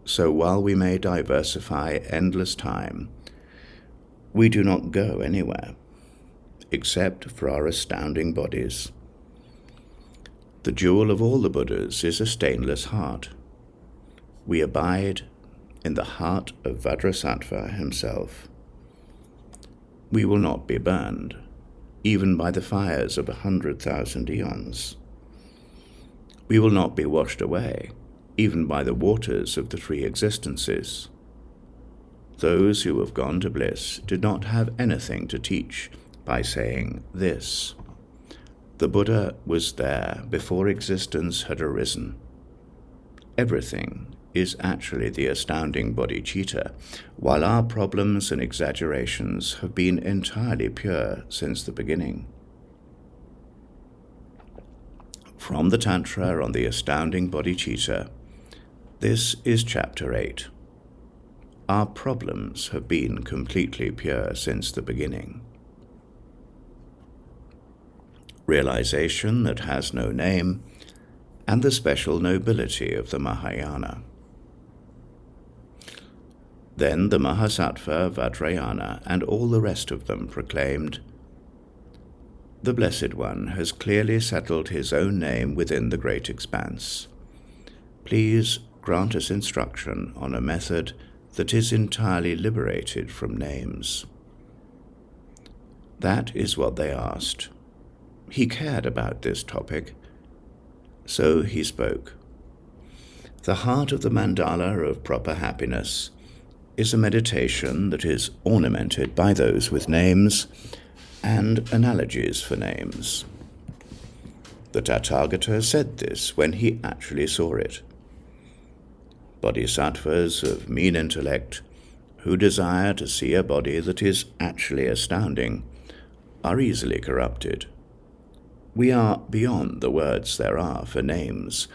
so while we may diversify endless time, we do not go anywhere, except for our astounding bodies. The jewel of all the Buddhas is a stainless heart. We abide in the heart of Vajrasattva himself. We will not be burned, even by the fires of 100,000 eons. We will not be washed away, even by the waters of the 3 existences. Those who have gone to bliss did not have anything to teach by saying this. The Buddha was there before existence had arisen. Everything is actually the astounding bodhicitta, while our problems and exaggerations have been entirely pure since the beginning. From the Tantra on the astounding bodhicitta, this is Chapter 8. Our problems have been completely pure since the beginning. Realization that has no name, and the special nobility of the Mahayana. Then the Mahasattva, Vajrayana, and all the rest of them proclaimed, "The Blessed One has clearly settled his own name within the great expanse. Please grant us instruction on a method that is entirely liberated from names." That is what they asked. He cared about this topic, so he spoke. The heart of the mandala of proper happiness is a meditation that is ornamented by those with names and analogies for names. The Tathagata said this when he actually saw it. Bodhisattvas of mean intellect, who desire to see a body that is actually astounding, are easily corrupted. We are beyond the words there are for names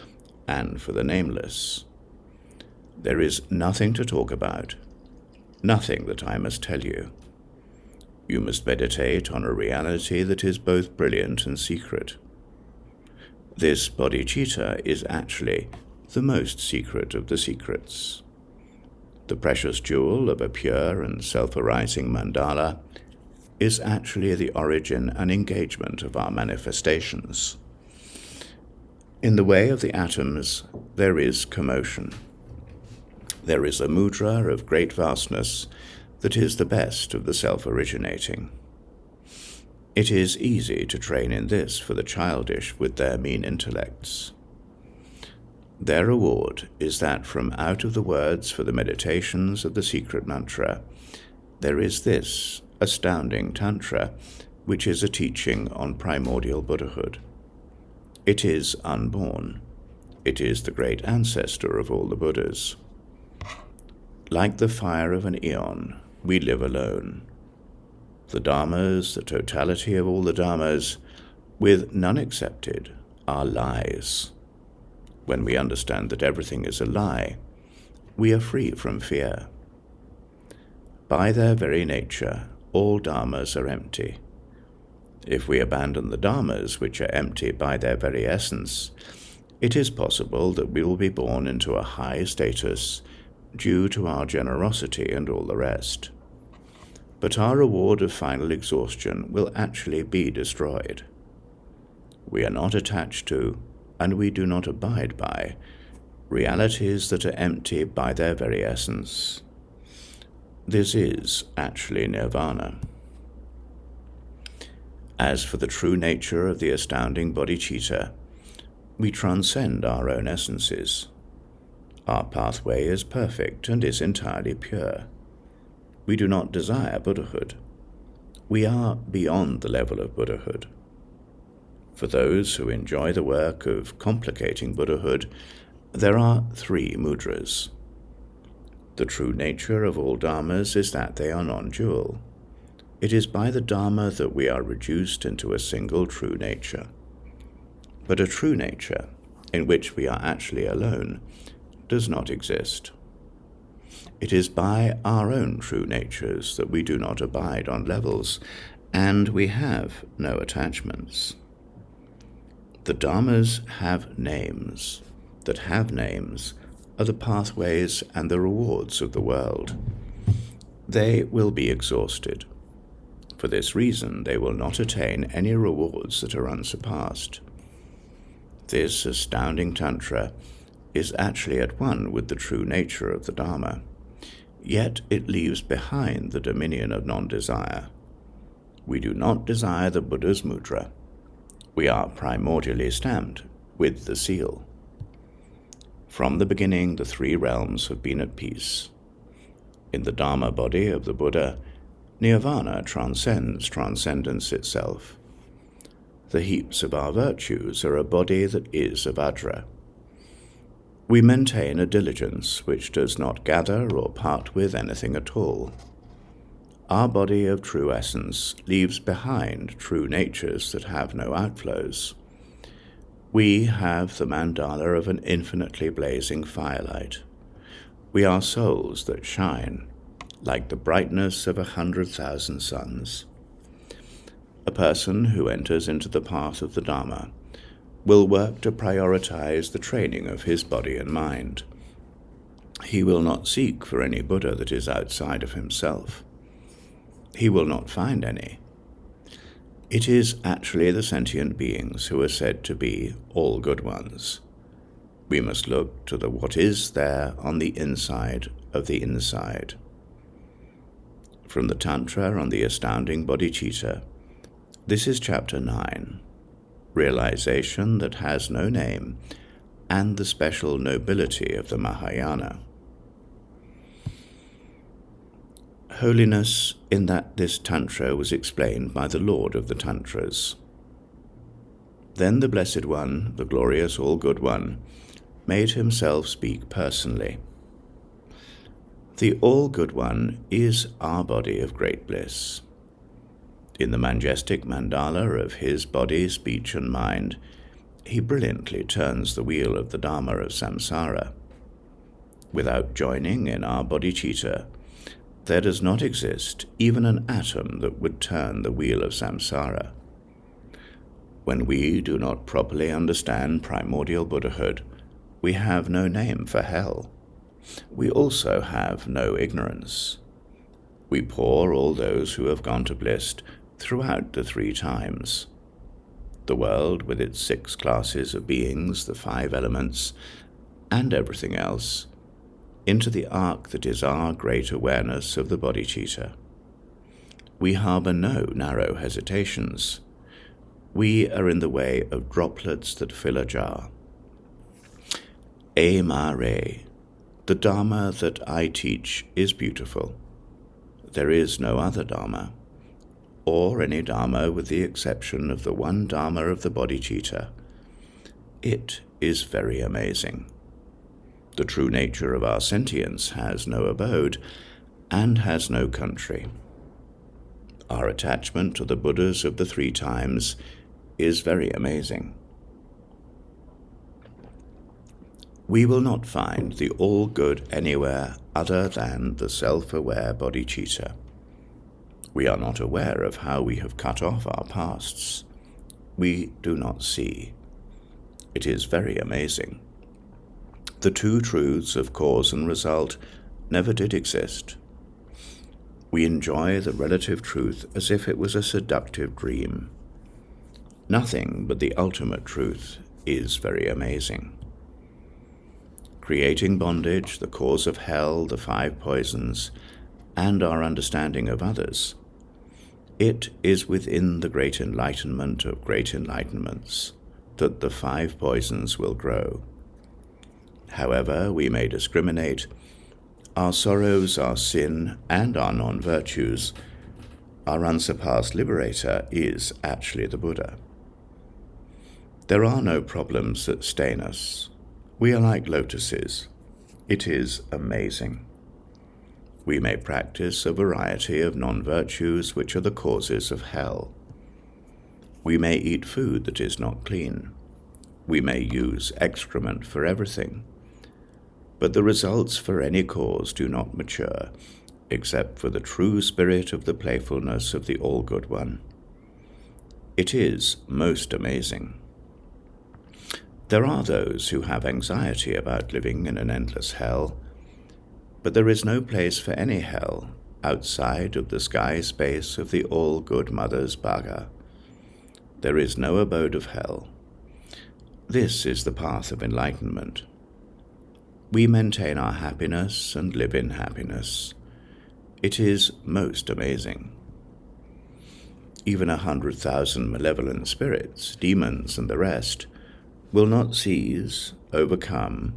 and for the nameless. There is nothing to talk about, nothing that I must tell you. You must meditate on a reality that is both brilliant and secret. This bodhicitta is actually the most secret of the secrets. The precious jewel of a pure and self-arising mandala is actually the origin and engagement of our manifestations. In the way of the atoms, there is commotion. There is a mudra of great vastness that is the best of the self-originating. It is easy to train in this for the childish with their mean intellects. Their reward is that from out of the words for the meditations of the secret mantra, there is this astounding tantra, which is a teaching on primordial Buddhahood. It is unborn. It is the great ancestor of all the Buddhas. Like the fire of an eon, we live alone. The dharmas, the totality of all the dharmas, with none excepted, are lies. When we understand that everything is a lie, we are free from fear. By their very nature, all dharmas are empty. If we abandon the dharmas, which are empty by their very essence, it is possible that we will be born into a high status due to our generosity and all the rest. But our reward of final exhaustion will actually be destroyed. We are not attached to, and we do not abide by, realities that are empty by their very essence. This is actually nirvana. As for the true nature of the astounding bodhicitta, we transcend our own essences. Our pathway is perfect and is entirely pure. We do not desire Buddhahood. We are beyond the level of Buddhahood. For those who enjoy the work of complicating Buddhahood, there are 3 mudras. The true nature of all dharmas is that they are non-dual. It is by the dharma that we are reduced into a single true nature. But a true nature, in which we are actually alone, does not exist. It is by our own true natures that we do not abide on levels, and we have no attachments. The dharmas have names. That have names are the pathways and the rewards of the world. They will be exhausted. For this reason, they will not attain any rewards that are unsurpassed. This astounding tantra is actually at one with the true nature of the Dharma, yet it leaves behind the dominion of non-desire. We do not desire the Buddha's mudra. We are primordially stamped with the seal. From the beginning, the 3 realms have been at peace. In the Dharma body of the Buddha, nirvana transcends transcendence itself. The heaps of our virtues are a body that is a vajra. We maintain a diligence which does not gather or part with anything at all. Our body of true essence leaves behind true natures that have no outflows. We have the mandala of an infinitely blazing firelight. We are souls that shine, like the brightness of 100,000 suns. A person who enters into the path of the Dharma will work to prioritize the training of his body and mind. He will not seek for any Buddha that is outside of himself. He will not find any. It is actually the sentient beings who are said to be all good ones. We must look to the what is there on the inside of the inside. From the Tantra on the Astounding Bodhicitta, this is Chapter 9, Realization that has no name, and the special nobility of the Mahayana. Holiness in that this Tantra was explained by the Lord of the Tantras. Then the Blessed One, the glorious All-Good One, made himself speak personally. The All-Good One is our body of great bliss. In the majestic mandala of his body, speech, and mind, he brilliantly turns the wheel of the Dharma of samsara. Without joining in our bodhicitta, there does not exist even an atom that would turn the wheel of samsara. When we do not properly understand primordial Buddhahood, we have no name for hell. We also have no ignorance. We pour all those who have gone to bliss throughout the 3 times. The world with its 6 classes of beings, the 5 elements, and everything else, into the ark that is our great awareness of the bodhicitta. We harbour no narrow hesitations. We are in the way of droplets that fill a jar. E ma re, the Dharma that I teach is beautiful. There is no other Dharma, or any Dharma with the exception of the one Dharma of the bodhicitta. It is very amazing. The true nature of our sentience has no abode and has no country. Our attachment to the Buddhas of the 3 times is very amazing. We will not find the all-good anywhere other than the self-aware bodhicitta. We are not aware of how we have cut off our pasts. We do not see. It is very amazing. The 2 truths of cause and result never did exist. We enjoy the relative truth as if it was a seductive dream. Nothing but the ultimate truth is very amazing. Creating bondage, the cause of hell, the 5 poisons, and our understanding of others, it is within the great enlightenment of great enlightenments that the 5 poisons will grow. However we may discriminate, our sorrows, our sin, and our non-virtues, our unsurpassed liberator is actually the Buddha. There are no problems that stain us. We are like lotuses. It is amazing. We may practice a variety of non-virtues which are the causes of hell. We may eat food that is not clean. We may use excrement for everything. But the results for any cause do not mature, except for the true spirit of the playfulness of the All-Good One. It is most amazing. There are those who have anxiety about living in an endless hell, but there is no place for any hell outside of the sky space of the All-Good Mother's Bhaga. There is no abode of hell. This is the path of enlightenment. We maintain our happiness and live in happiness. It is most amazing. Even 100,000 malevolent spirits, demons, and the rest will not seize, overcome,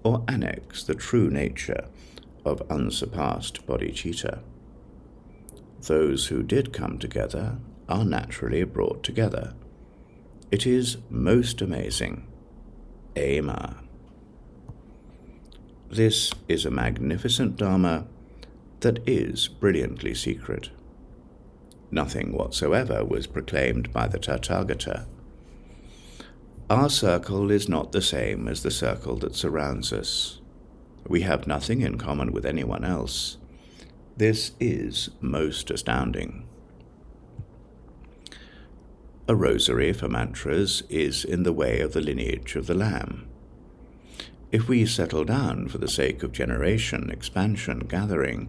or annex the true nature of unsurpassed bodhicitta. Those who did come together are naturally brought together. It is most amazing. Ema. This is a magnificent Dharma that is brilliantly secret. Nothing whatsoever was proclaimed by the Tathagata. Our circle is not the same as the circle that surrounds us. We have nothing in common with anyone else. This is most astounding. A rosary for mantras is in the way of the lineage of the Lamb. If we settle down for the sake of generation, expansion, gathering,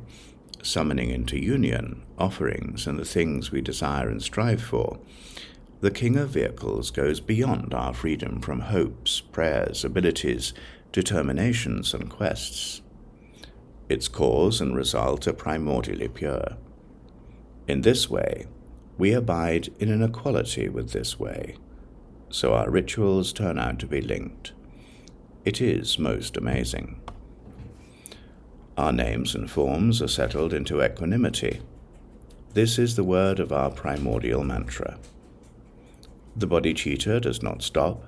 summoning into union, offerings, and the things we desire and strive for, the King of Vehicles goes beyond our freedom from hopes, prayers, abilities, determinations, and quests. Its cause and result are primordially pure. In this way, we abide in an equality with this way, so our rituals turn out to be linked. It is most amazing. Our names and forms are settled into equanimity. This is the word of our primordial mantra. The bodhicitta does not stop,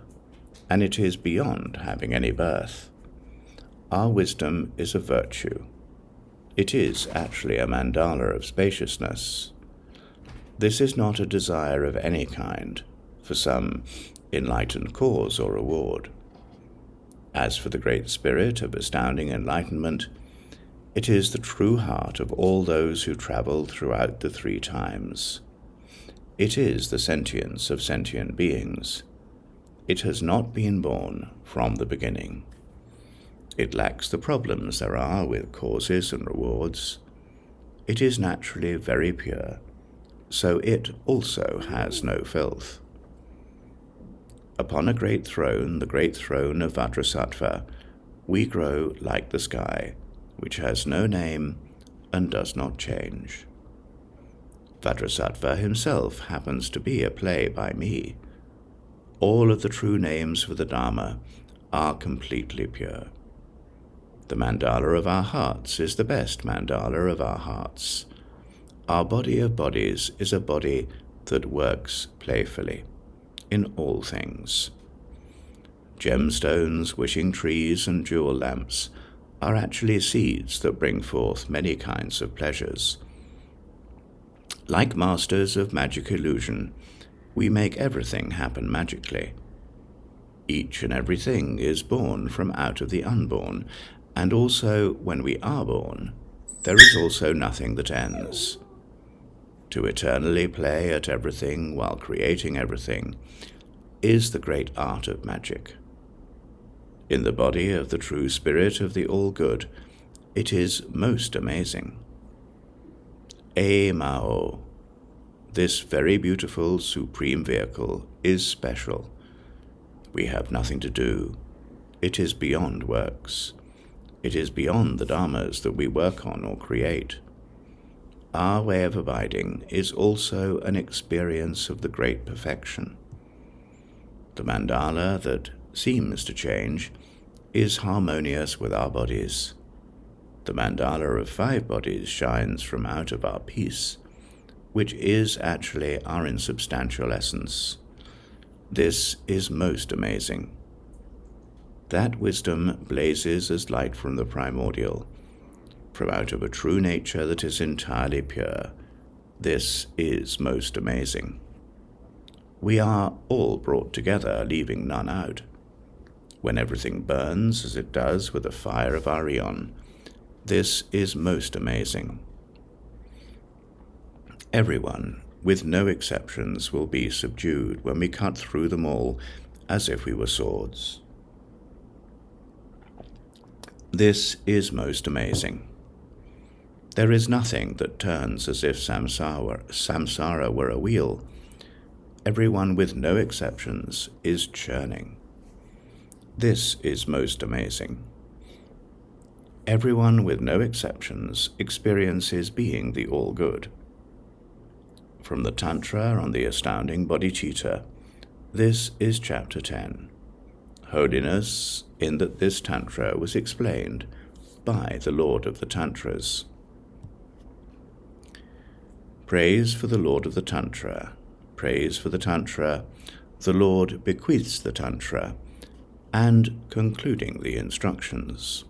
and it is beyond having any birth. Our wisdom is a virtue. It is actually a mandala of spaciousness. This is not a desire of any kind, for some enlightened cause or reward. As for the Great Spirit of astounding enlightenment, it is the true heart of all those who travel throughout the three times. It is the sentience of sentient beings. It has not been born from the beginning. It lacks the problems there are with causes and rewards. It is naturally very pure, so it also has no filth. Upon a great throne, the great throne of Vajrasattva, we grow like the sky, which has no name and does not change. Vajrasattva himself happens to be a play by me. All of the true names for the Dharma are completely pure. The mandala of our hearts is the best mandala of our hearts. Our body of bodies is a body that works playfully in all things. Gemstones, wishing trees, and jewel lamps are actually seeds that bring forth many kinds of pleasures. Like masters of magic illusion, we make everything happen magically. Each and everything is born from out of the unborn, and also when we are born, there is also nothing that ends. To eternally play at everything while creating everything is the great art of magic. In the body of the true spirit of the all-good, it is most amazing. Mao, this very beautiful supreme vehicle, is special. We have nothing to do. It is beyond works. It is beyond the dharmas that we work on or create. Our way of abiding is also an experience of the great perfection. The mandala that seems to change is harmonious with our bodies. The mandala of 5 bodies shines from out of our peace, which is actually our insubstantial essence. This is most amazing. That wisdom blazes as light from the primordial, from out of a true nature that is entirely pure. This is most amazing. We are all brought together, leaving none out. When everything burns as it does with the fire of our eon, this is most amazing. Everyone, with no exceptions, will be subdued when we cut through them all as if we were swords. This is most amazing. There is nothing that turns as if samsara were a wheel. Everyone, with no exceptions, is churning. This is most amazing. Everyone, with no exceptions, experiences being the all-good. From the Tantra on the Astounding Bodhicitta, this is Chapter 10. Holiness, in that this Tantra was explained by the Lord of the Tantras. Praise for the Lord of the Tantra. Praise for the Tantra. The Lord bequeaths the Tantra, and concluding the instructions.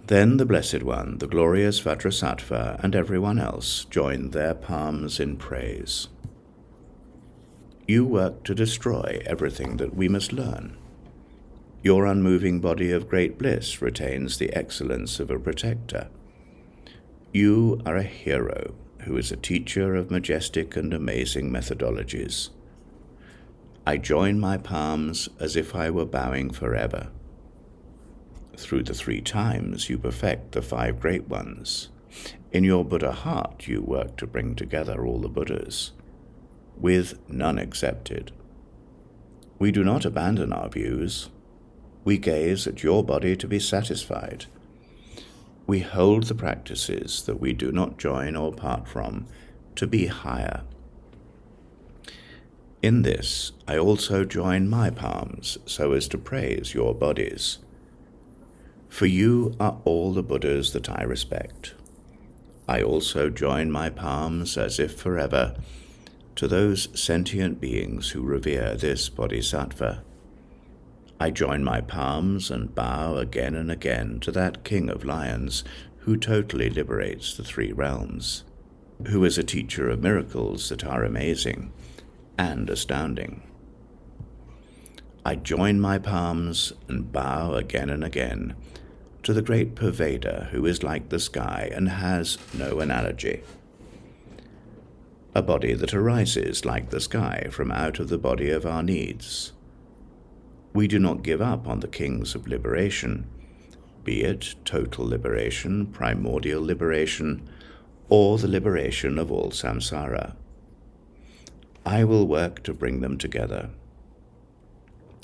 Then the Blessed One, the glorious Vajrasattva, and everyone else joined their palms in praise. You work to destroy everything that we must learn. Your unmoving body of great bliss retains the excellence of a protector. You are a hero who is a teacher of majestic and amazing methodologies. I join my palms as if I were bowing forever. Through the 3 times you perfect the 5 great ones. In your Buddha heart you work to bring together all the Buddhas, with none excepted. We do not abandon our views. We gaze at your body to be satisfied. We hold the practices that we do not join or part from to be higher. In this I also join my palms so as to praise your bodies. For you are all the Buddhas that I respect. I also join my palms as if forever to those sentient beings who revere this bodhisattva. I join my palms and bow again and again to that king of lions who totally liberates the 3 realms, who is a teacher of miracles that are amazing, and astounding. I join my palms and bow again and again to the great pervader who is like the sky and has no analogy. A body that arises like the sky from out of the body of our needs. We do not give up on the kings of liberation, be it total liberation, primordial liberation, or the liberation of all samsara. I will work to bring them together,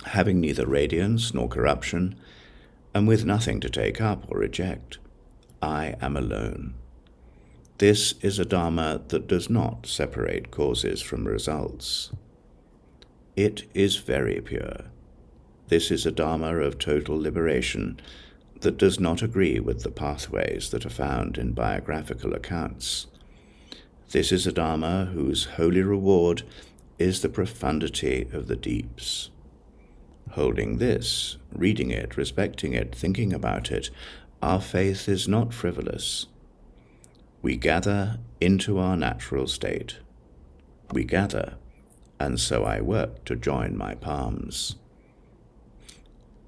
having neither radiance nor corruption, and with nothing to take up or reject. I am alone. This is a Dharma that does not separate causes from results. It is very pure. This is a Dharma of total liberation that does not agree with the pathways that are found in biographical accounts. This is a Dharma whose holy reward is the profundity of the deeps. Holding this, reading it, respecting it, thinking about it, our faith is not frivolous. We gather into our natural state. We gather, and so I work to join my palms.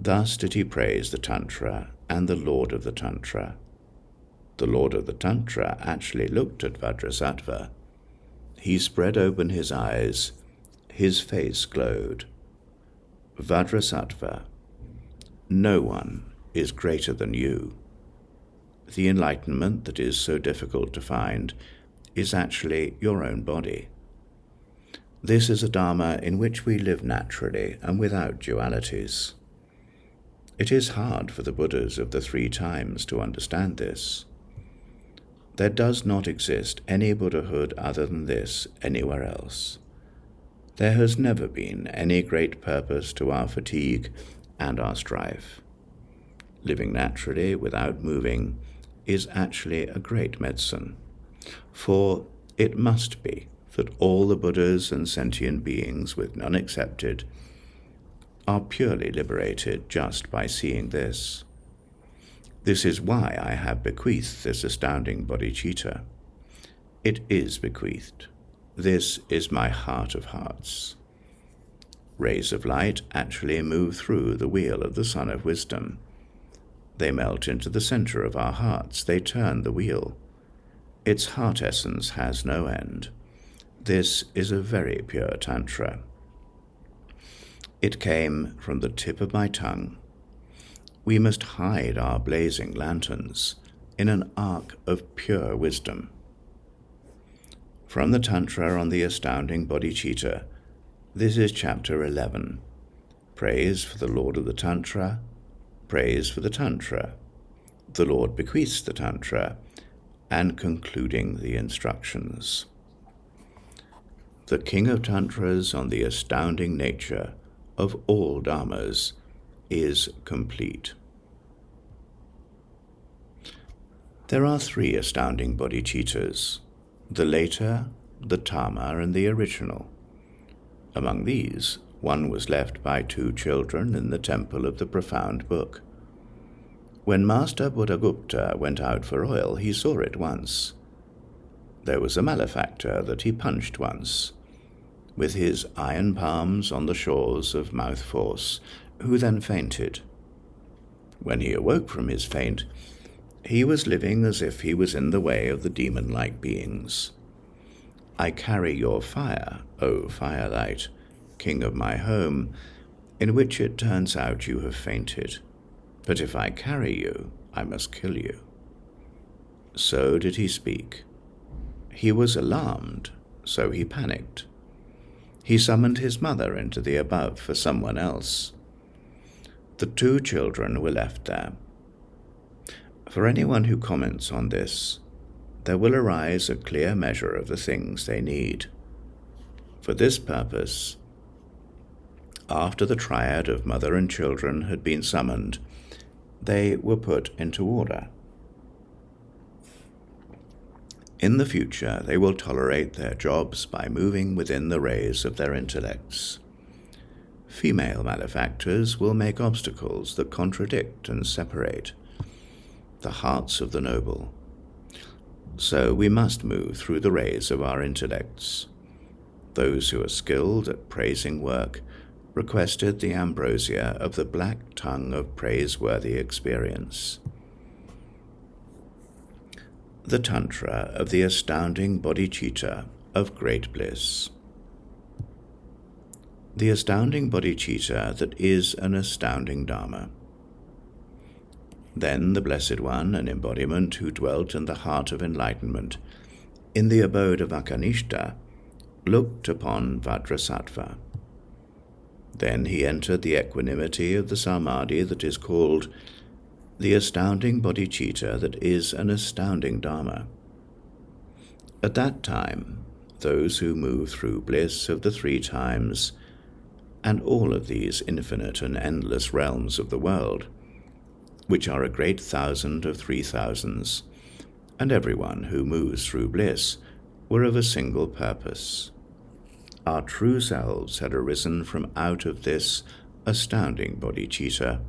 Thus did he praise the Tantra and the Lord of the Tantra. The Lord of the Tantra actually looked at Vajrasattva. He spread open his eyes. His face glowed. Vajrasattva, no one is greater than you. The enlightenment that is so difficult to find is actually your own body. This is a Dharma in which we live naturally and without dualities. It is hard for the Buddhas of the 3 times to understand this. There does not exist any Buddhahood other than this anywhere else. There has never been any great purpose to our fatigue and our strife. Living naturally without moving is actually a great medicine, for it must be that all the Buddhas and sentient beings, with none excepted, are purely liberated just by seeing this. This is why I have bequeathed this astounding bodhicitta. It is bequeathed. This is my heart of hearts. Rays of light actually move through the wheel of the Sun of Wisdom. They melt into the center of our hearts. They turn the wheel. Its heart essence has no end. This is a very pure Tantra. It came from the tip of my tongue. We must hide our blazing lanterns in an ark of pure wisdom. From the Tantra on the Astounding Bodhicitta, this is chapter 11. Praise for the Lord of the Tantra, praise for the Tantra. The Lord bequeaths the Tantra, and concluding the instructions. The King of Tantras on the astounding nature of all dharmas is complete. There are 3 astounding bodhicittas, the later, the Tama, and the original. Among these, one was left by 2 children in the temple of the profound book. When Master Buddhagupta went out for oil, he saw it once. There was a malefactor that he punched once, with his iron palms on the shores of Mouth Force, who then fainted. When he awoke from his faint, he was living as if he was in the way of the demon-like beings. I carry your fire, O firelight, king of my home, in which it turns out you have fainted. But if I carry you, I must kill you. So did he speak. He was alarmed, so he panicked. He summoned his mother into the above for someone else. The 2 children were left there. For anyone who comments on this, there will arise a clear measure of the things they need. For this purpose, after the triad of mother and children had been summoned, they were put into order. In the future, they will tolerate their jobs by moving within the rays of their intellects. Female malefactors will make obstacles that contradict and separate the hearts of the noble. So we must move through the rays of our intellects. those who are skilled at praising work requested the ambrosia of the black tongue of praiseworthy experience. The Tantra of the Astounding Bodhicitta of Great Bliss. The astounding bodhicitta that is an astounding Dharma. Then the Blessed One, an embodiment who dwelt in the heart of enlightenment, in the abode of Akanishta, looked upon Vajrasattva. Then he entered the equanimity of the samadhi that is called the astounding bodhicitta that is an astounding Dharma. At that time, those who move through bliss of the three times, and all of these infinite and endless realms of the world, which are a great 1,000 of 3,000s, and everyone who moves through bliss, were of a single purpose. Our true selves had arisen from out of this astounding bodhicitta,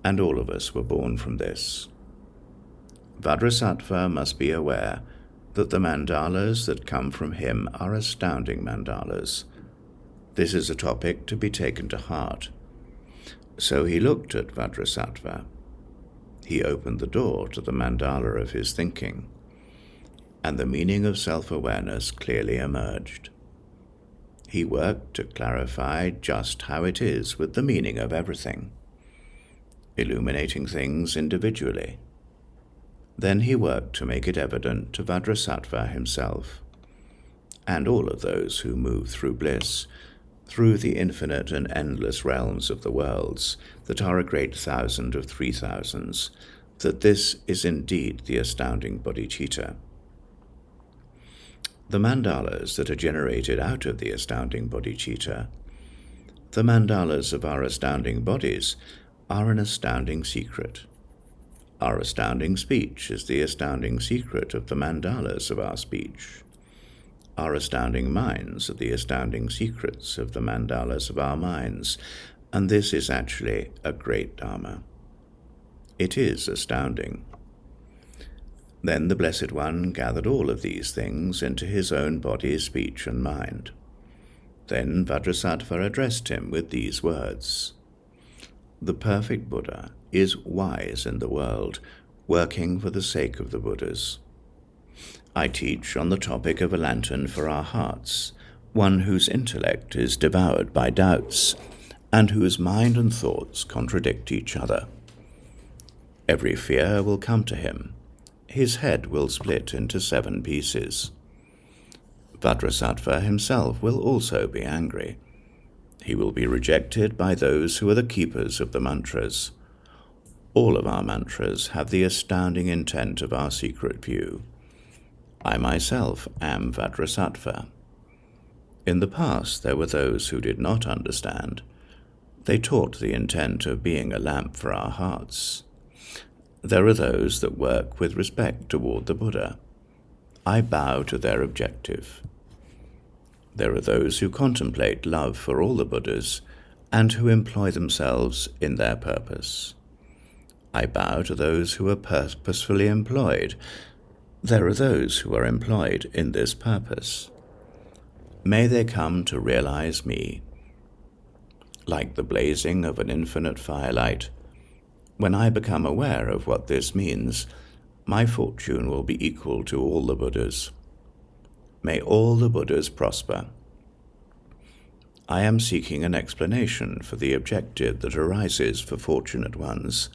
and all of us were born from this. Vajrasattva must be aware that the mandalas that come from him are astounding mandalas. This is a topic to be taken to heart. So he looked at Vajrasattva. He opened the door to the mandala of his thinking, and the meaning of self-awareness clearly emerged. He worked to clarify just how it is with the meaning of everything, illuminating things individually. Then he worked to make it evident to Vajrasattva himself, and all of those who move through bliss, through the infinite and endless realms of the worlds that are a great 1,000 of 3,000s, that this is indeed the astounding bodhicitta. The mandalas that are generated out of the astounding bodhicitta, the mandalas of our astounding bodies, are an astounding secret. Our astounding speech is the astounding secret of the mandalas of our speech. Our astounding minds are the astounding secrets of the mandalas of our minds, and this is actually a great Dharma. It is astounding. Then the Blessed One gathered all of these things into his own body, speech, and mind. Then Vajrasattva addressed him with these words: The perfect Buddha is wise in the world, working for the sake of the Buddhas. I teach on the topic of a lantern for our hearts, one whose intellect is devoured by doubts, and whose mind and thoughts contradict each other. Every fear will come to him. His head will split into 7 pieces. Vajrasattva himself will also be angry. He will be rejected by those who are the keepers of the mantras. All of our mantras have the astounding intent of our secret view. I myself am Vajrasattva. In the past there were those who did not understand. They taught the intent of being a lamp for our hearts. There are those that work with respect toward the Buddha. I bow to their objective. There are those who contemplate love for all the Buddhas and who employ themselves in their purpose. I bow to those who are purposefully employed. There are those who are employed in this purpose. May they come to realize me. Like the blazing of an infinite firelight, when I become aware of what this means, my fortune will be equal to all the Buddhas. May all the Buddhas prosper. I am seeking an explanation for the objective that arises for fortunate ones,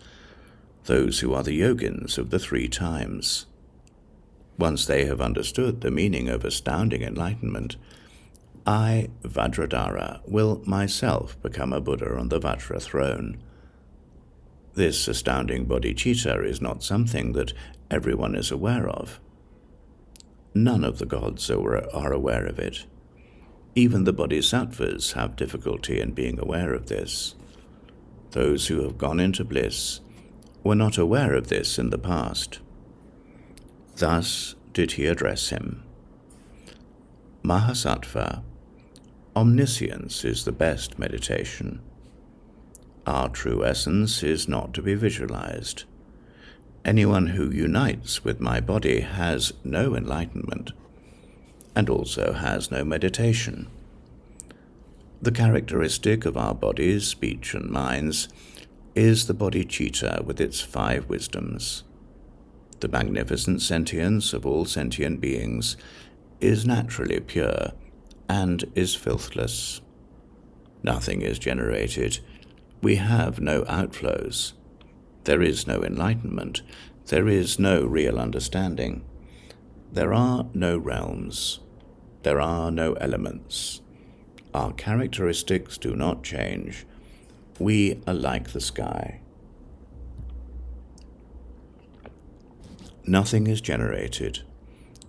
those who are the yogins of the 3 times. Once they have understood the meaning of astounding enlightenment, I, Vajradhara, will myself become a Buddha on the Vajra throne. This astounding bodhicitta is not something that everyone is aware of. None of the gods are aware of it. Even the bodhisattvas have difficulty in being aware of this. Those who have gone into bliss were not aware of this in the past. Thus did he address him. Mahasattva, omniscience is the best meditation. Our true essence is not to be visualized. Anyone who unites with my body has no enlightenment. and also has no meditation. The characteristic of our bodies, speech, and minds is the bodhicitta with its 5 wisdoms. The magnificent sentience of all sentient beings is naturally pure and is filthless. Nothing is generated. We have no outflows. There is no enlightenment. There is no real understanding. There are no realms. There are no elements. Our characteristics do not change. We are like the sky. Nothing is generated.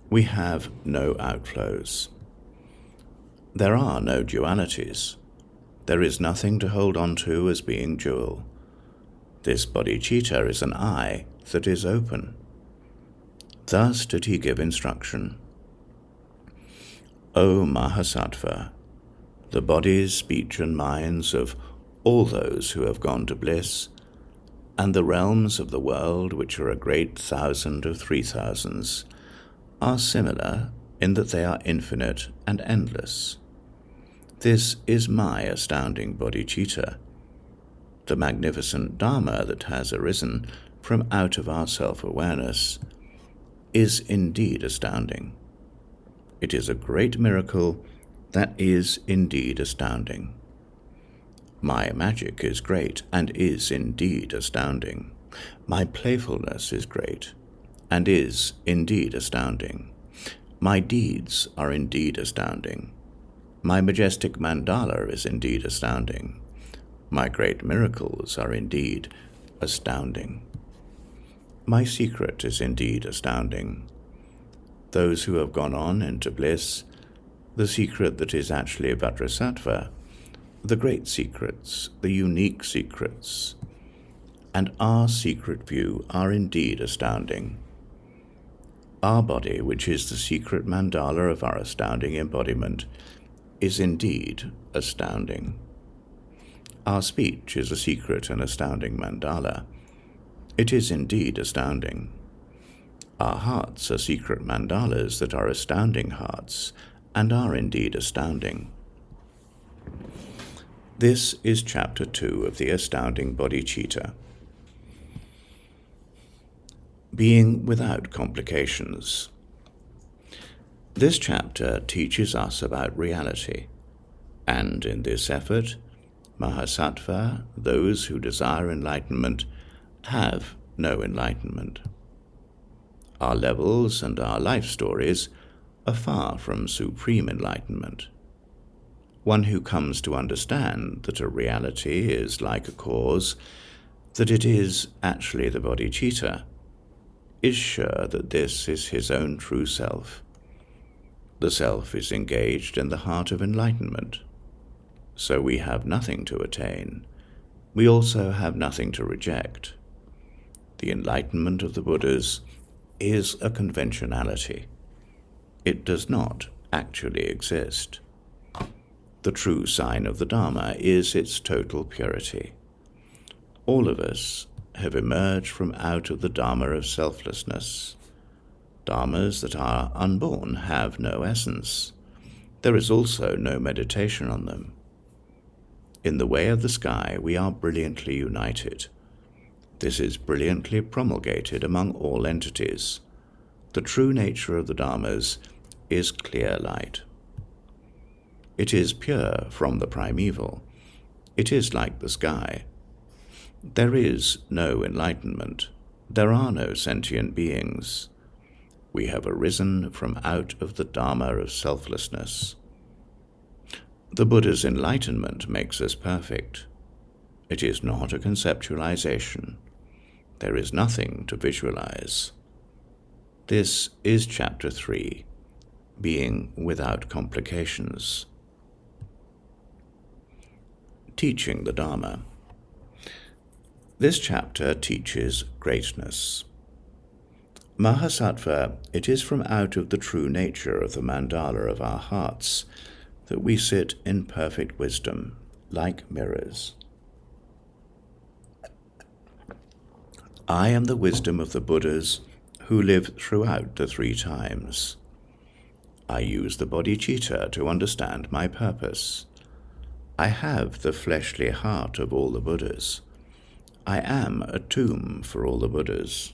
We have no outflows. There are no dualities. There is nothing to hold on to as being dual. This bodhicitta is an eye that is open. Thus did he give instruction. O Mahasattva, the bodies, speech, and minds of all those who have gone to bliss, and the realms of the world, which are a great 1,000 of 3,000s, are similar in that they are infinite and endless. This is my astounding bodhicitta. The magnificent Dharma that has arisen from out of our self-awareness is indeed astounding. It is a great miracle that is indeed astounding. My magic is great and is indeed astounding. My playfulness is great and is indeed astounding. My deeds are indeed astounding. My majestic mandala is indeed astounding. My great miracles are indeed astounding. My secret is indeed astounding. Those who have gone on into bliss, the secret that is actually Vajrasattva, the great secrets, the unique secrets, and our secret view are indeed astounding. Our body, which is the secret mandala of our astounding embodiment, is indeed astounding. Our speech is a secret and astounding mandala. It is indeed astounding. Our hearts are secret mandalas that are astounding hearts and are indeed astounding. This is Chapter 2 of the Astounding Bodhicitta. Being without complications. This chapter teaches us about reality, and in this effort, Mahasattva, those who desire enlightenment, have no enlightenment. Our levels and our life stories are far from supreme enlightenment. One who comes to understand that a reality is like a cause, that it is actually the bodhicitta, is sure that this is his own true self. The self is engaged in the heart of enlightenment. So we have nothing to attain. We also have nothing to reject. The enlightenment of the Buddhas is a conventionality. It does not actually exist. The true sign of the Dharma is its total purity. All of us have emerged from out of the Dharma of selflessness. Dharmas that are unborn have no essence. There is also no meditation on them. In the way of the sky, we are brilliantly united. This is brilliantly promulgated among all entities. The true nature of the Dharmas is clear light. It is pure from the primeval. It is like the sky. There is no enlightenment. There are no sentient beings. We have arisen from out of the Dharma of selflessness. The Buddha's enlightenment makes us perfect. It is not a conceptualization. There is nothing to visualize. This is Chapter 3, Being Without Complications. Teaching the Dharma. This chapter teaches greatness. Mahasattva, it is from out of the true nature of the mandala of our hearts that we sit in perfect wisdom, like mirrors. I am the wisdom of the Buddhas who live throughout the 3 times. I use the bodhicitta to understand my purpose. I have the fleshly heart of all the Buddhas. I am a tomb for all the Buddhas.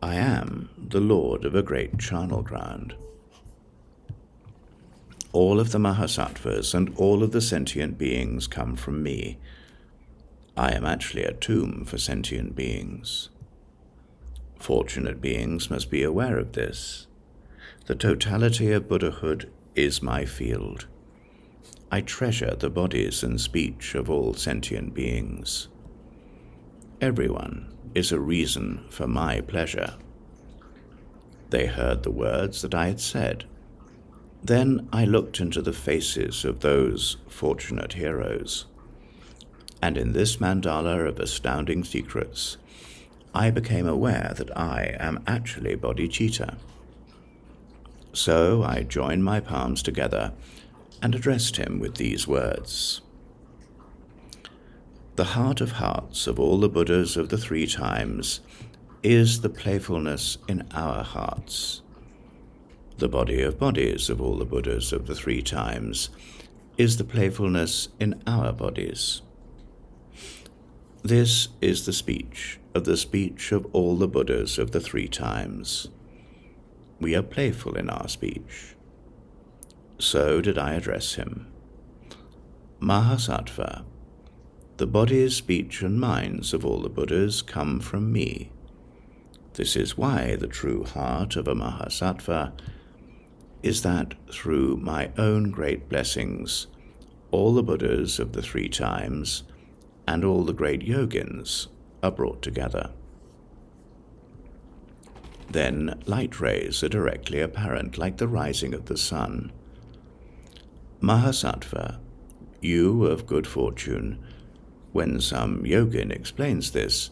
I am the lord of a great charnel ground. All of the Mahasattvas and all of the sentient beings come from me. I am actually a tomb for sentient beings. Fortunate beings must be aware of this. The totality of Buddhahood is my field. I treasure the bodies and speech of all sentient beings. Everyone is a reason for my pleasure. They heard the words that I had said. Then I looked into the faces of those fortunate heroes. And in this mandala of astounding secrets, I became aware that I am actually bodhicitta. So I joined my palms together and addressed him with these words. The heart of hearts of all the Buddhas of the three times is the playfulness in our hearts. The body of bodies of all the Buddhas of the three times is the playfulness in our bodies. This is the speech of all the Buddhas of the three times. We are playful in our speech. So did I address him. Mahasattva, the bodies, speech, and minds of all the Buddhas come from me. This is why the true heart of a Mahasattva is that through my own great blessings, all the Buddhas of the three times and all the great yogins are brought together. Then light rays are directly apparent like the rising of the sun. Mahasattva, you of good fortune, when some yogin explains this,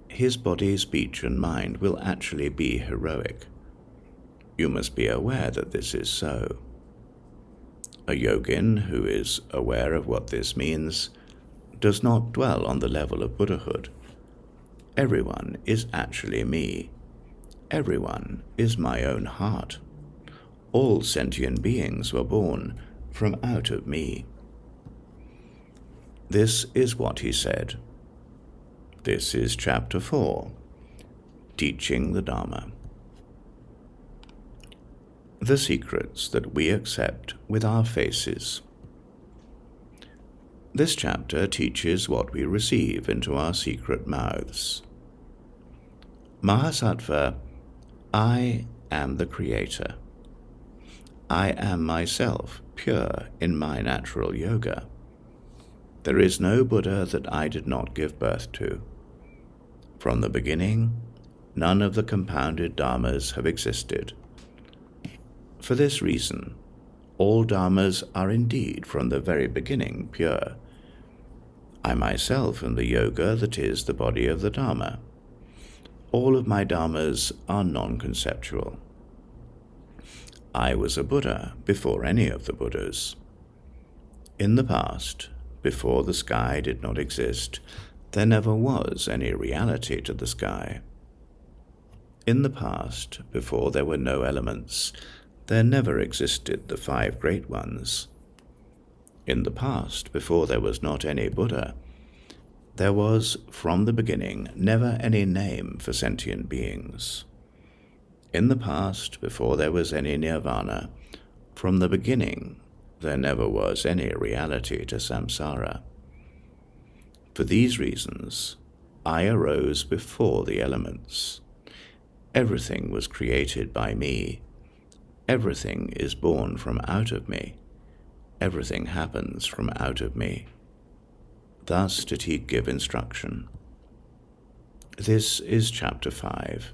his body, speech, and mind will actually be heroic. You must be aware that this is so. A yogin who is aware of what this means does not dwell on the level of Buddhahood. Everyone is actually me. Everyone is my own heart. All sentient beings were born from out of me. This is what he said. This is Chapter 4, Teaching the Dharma. The secrets that we accept with our faces. This chapter teaches what we receive into our secret mouths. Mahasattva, I am the Creator. I am myself pure in my natural yoga. There is no Buddha that I did not give birth to. From the beginning, none of the compounded dharmas have existed. For this reason, all dharmas are indeed from the very beginning pure. I myself am the yoga that is the body of the dharma. All of my dharmas are non-conceptual. I was a Buddha before any of the Buddhas. In the past, before the sky did not exist, there never was any reality to the sky. In the past, before there were no elements, there never existed the five great ones. In the past, before there was not any Buddha, there was, from the beginning, never any name for sentient beings. In the past, before there was any nirvana, from the beginning, there never was any reality to samsara. For these reasons, I arose before the elements. Everything was created by me. Everything is born from out of me. Everything happens from out of me. Thus did he give instruction. This is Chapter 5,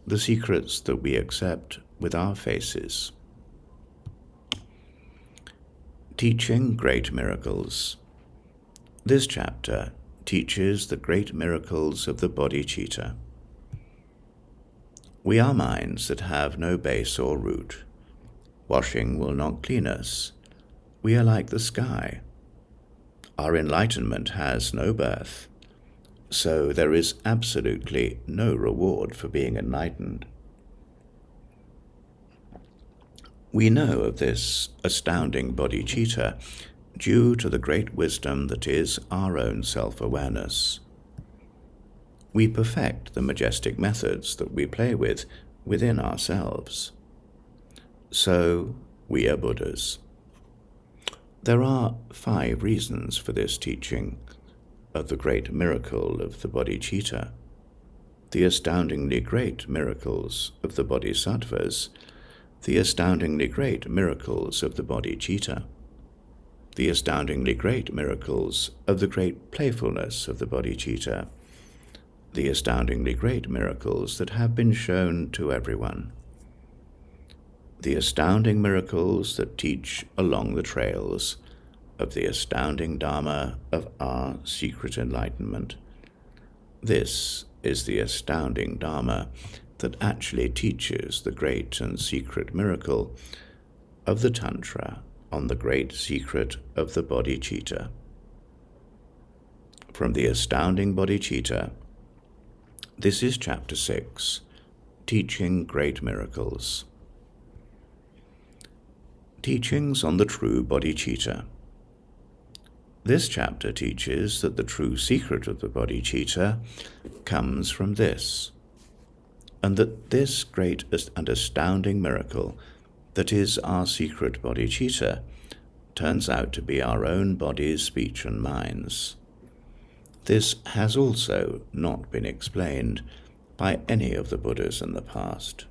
the secrets that we accept with our faces. Teaching great miracles. This chapter teaches the great miracles of the bodhicitta. We are minds that have no base or root. Washing will not clean us. We are like the sky. Our enlightenment has no birth, so there is absolutely no reward for being enlightened. We know of this astounding bodhicitta due to the great wisdom that is our own self-awareness. We perfect the majestic methods that we play with within ourselves. So we are Buddhas. There are 5 reasons for this teaching of the great miracle of the bodhicitta, the astoundingly great miracles of the bodhisattvas, the astoundingly great miracles of the bodhicitta, the astoundingly great miracles of the great playfulness of the bodhicitta, the astoundingly great miracles that have been shown to everyone, the astounding miracles that teach along the trails of the astounding Dharma of our secret enlightenment. This is the astounding Dharma that actually teaches the great and secret miracle of the Tantra on the great secret of the bodhicitta. From the astounding bodhicitta, this is Chapter 6, Teaching Great Miracles. Teachings on the True Bodhicitta. This chapter teaches that the true secret of the bodhicitta comes from this, and that this great and astounding miracle that is our secret bodhicitta turns out to be our own bodies, speech, and minds. This has also not been explained by any of the Buddhas in the past.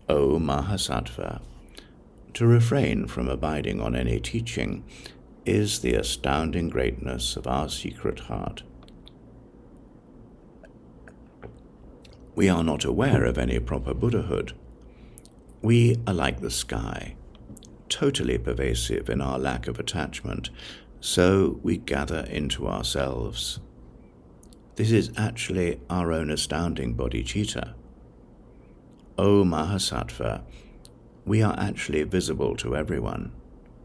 O Mahasattva, to refrain from abiding on any teaching is the astounding greatness of our secret heart. We are not aware of any proper Buddhahood. We are like the sky, totally pervasive in our lack of attachment, so we gather into ourselves. This is actually our own astounding bodhicitta. O Mahasattva, we are actually visible to everyone,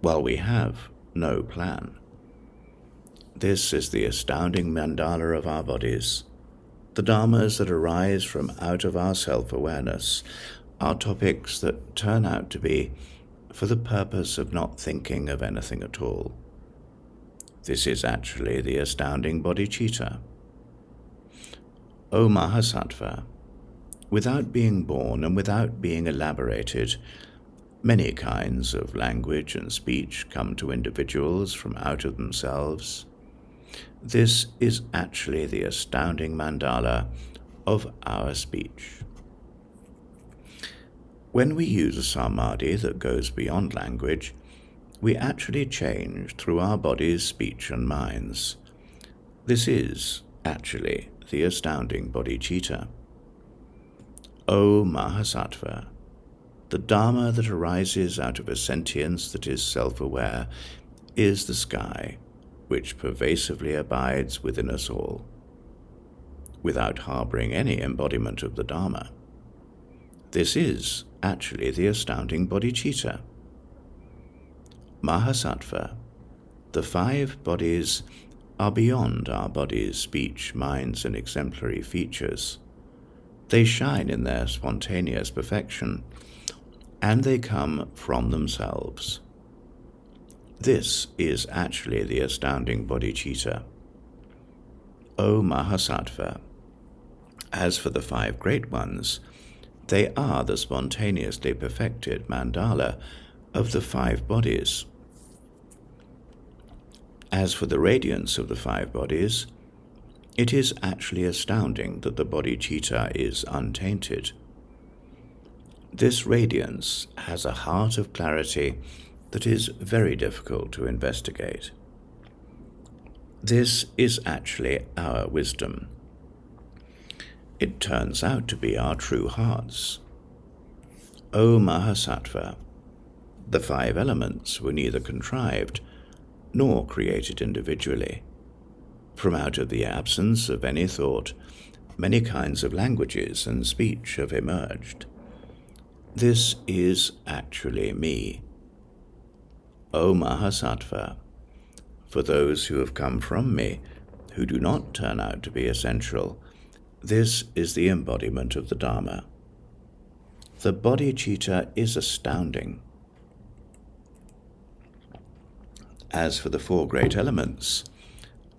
while we have no plan. This is the astounding mandala of our bodies, the dharmas that arise from out of our self-awareness, are topics that turn out to be for the purpose of not thinking of anything at all. This is actually the astounding bodhicitta. O Mahasattva, without being born and without being elaborated, many kinds of language and speech come to individuals from out of themselves. This is actually the astounding mandala of our speech. When we use a samadhi that goes beyond language, we actually change through our bodies, speech, and minds. This is actually the astounding bodhicitta. O Mahasattva, the Dharma that arises out of a sentience that is self-aware is the sky, which pervasively abides within us all, without harboring any embodiment of the Dharma. This is actually the astounding bodhicitta. Mahasattva, the 5 bodies are beyond our bodies, speech, minds, and exemplary features. They shine in their spontaneous perfection, and they come from themselves. This is actually the astounding bodhicitta. O Mahasattva, as for the 5 great ones, they are the spontaneously perfected mandala of the 5 bodies. As for the radiance of the 5 bodies, it is actually astounding that the bodhicitta is untainted. This radiance has a heart of clarity that is very difficult to investigate. This is actually our wisdom. It turns out to be our true hearts. O Mahasattva, the 5 elements were neither contrived nor created individually. From out of the absence of any thought, many kinds of languages and speech have emerged. This is actually me. O Mahasattva, for those who have come from me, who do not turn out to be essential, this is the embodiment of the Dharma. The bodhicitta is astounding. As for the four great elements,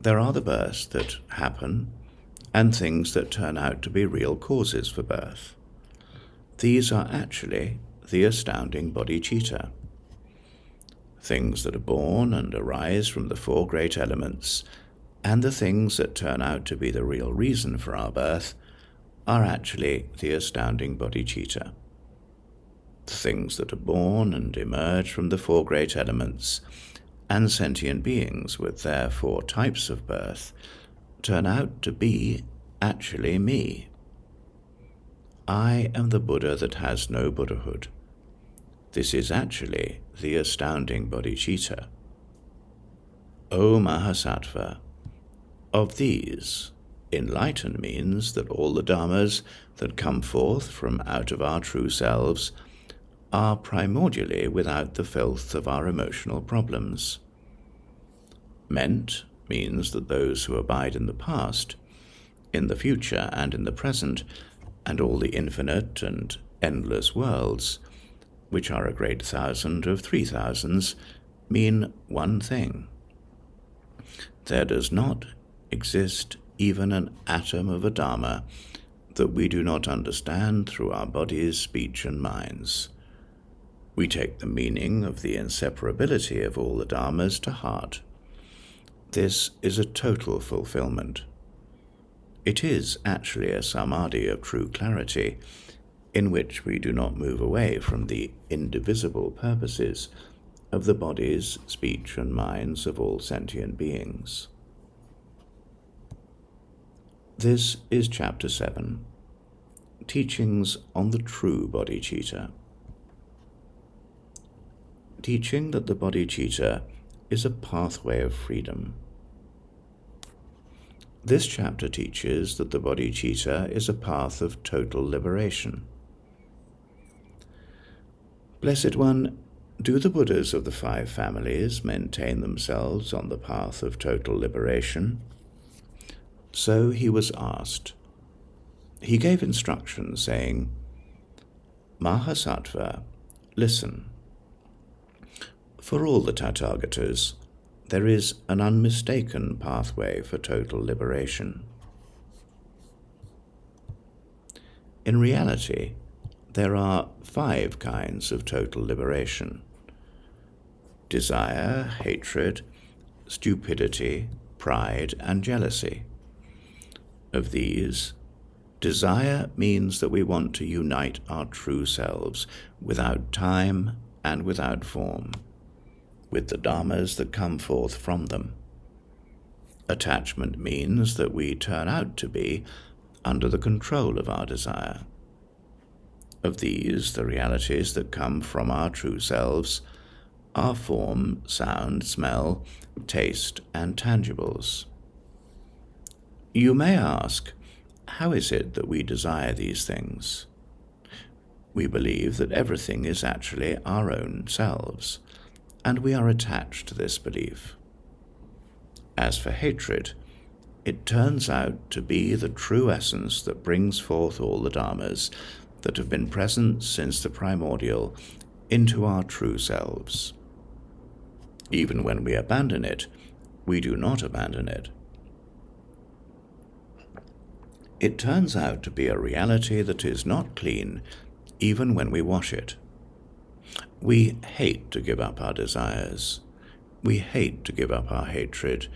there are the births that happen and things that turn out to be real causes for birth. These are actually the astounding bodhicitta. Things that are born and arise from the four great elements, and the things that turn out to be the real reason for our birth, are actually the astounding bodhicitta. The things that are born and emerge from the four great elements, and sentient beings with their four types of birth, turn out to be actually me. I am the Buddha that has no Buddhahood. This is actually the astounding bodhicitta. O Mahasattva, of these, enlighten means that all the dharmas that come forth from out of our true selves are primordially without the filth of our emotional problems. Meant means that those who abide in the past, in the future and in the present, and all the infinite and endless worlds, which are a great thousand of 3,000s, mean one thing. There does not exist even an atom of a dharma that we do not understand through our bodies, speech, and minds. We take the meaning of the inseparability of all the dharmas to heart. This is a total fulfillment. It is actually a samadhi of true clarity, in which we do not move away from the indivisible purposes of the bodies, speech, and minds of all sentient beings. This is Chapter 7, Teachings on the True Bodhicitta. Teaching that the bodhicitta is a pathway of freedom. This chapter teaches that the bodhicitta is a path of total liberation. Blessed One, do the Buddhas of the 5 families maintain themselves on the path of total liberation? So he was asked. He gave instruction, saying, Mahasattva, listen. For all the Tathagatas, there is an unmistaken pathway for total liberation. In reality, there are 5 kinds of total liberation: desire, hatred, stupidity, pride, and jealousy. Of these, desire means that we want to unite our true selves without time and without form, with the dharmas that come forth from them. Attachment means that we turn out to be under the control of our desire. Of these, the realities that come from our true selves are form, sound, smell, taste, and tangibles. You may ask, how is it that we desire these things? We believe that everything is actually our own selves, and we are attached to this belief. As for hatred, it turns out to be the true essence that brings forth all the dharmas that have been present since the primordial into our true selves. Even when we abandon it, we do not abandon it. It turns out to be a reality that is not clean even when we wash it. We hate to give up our desires. We hate to give up our hatred.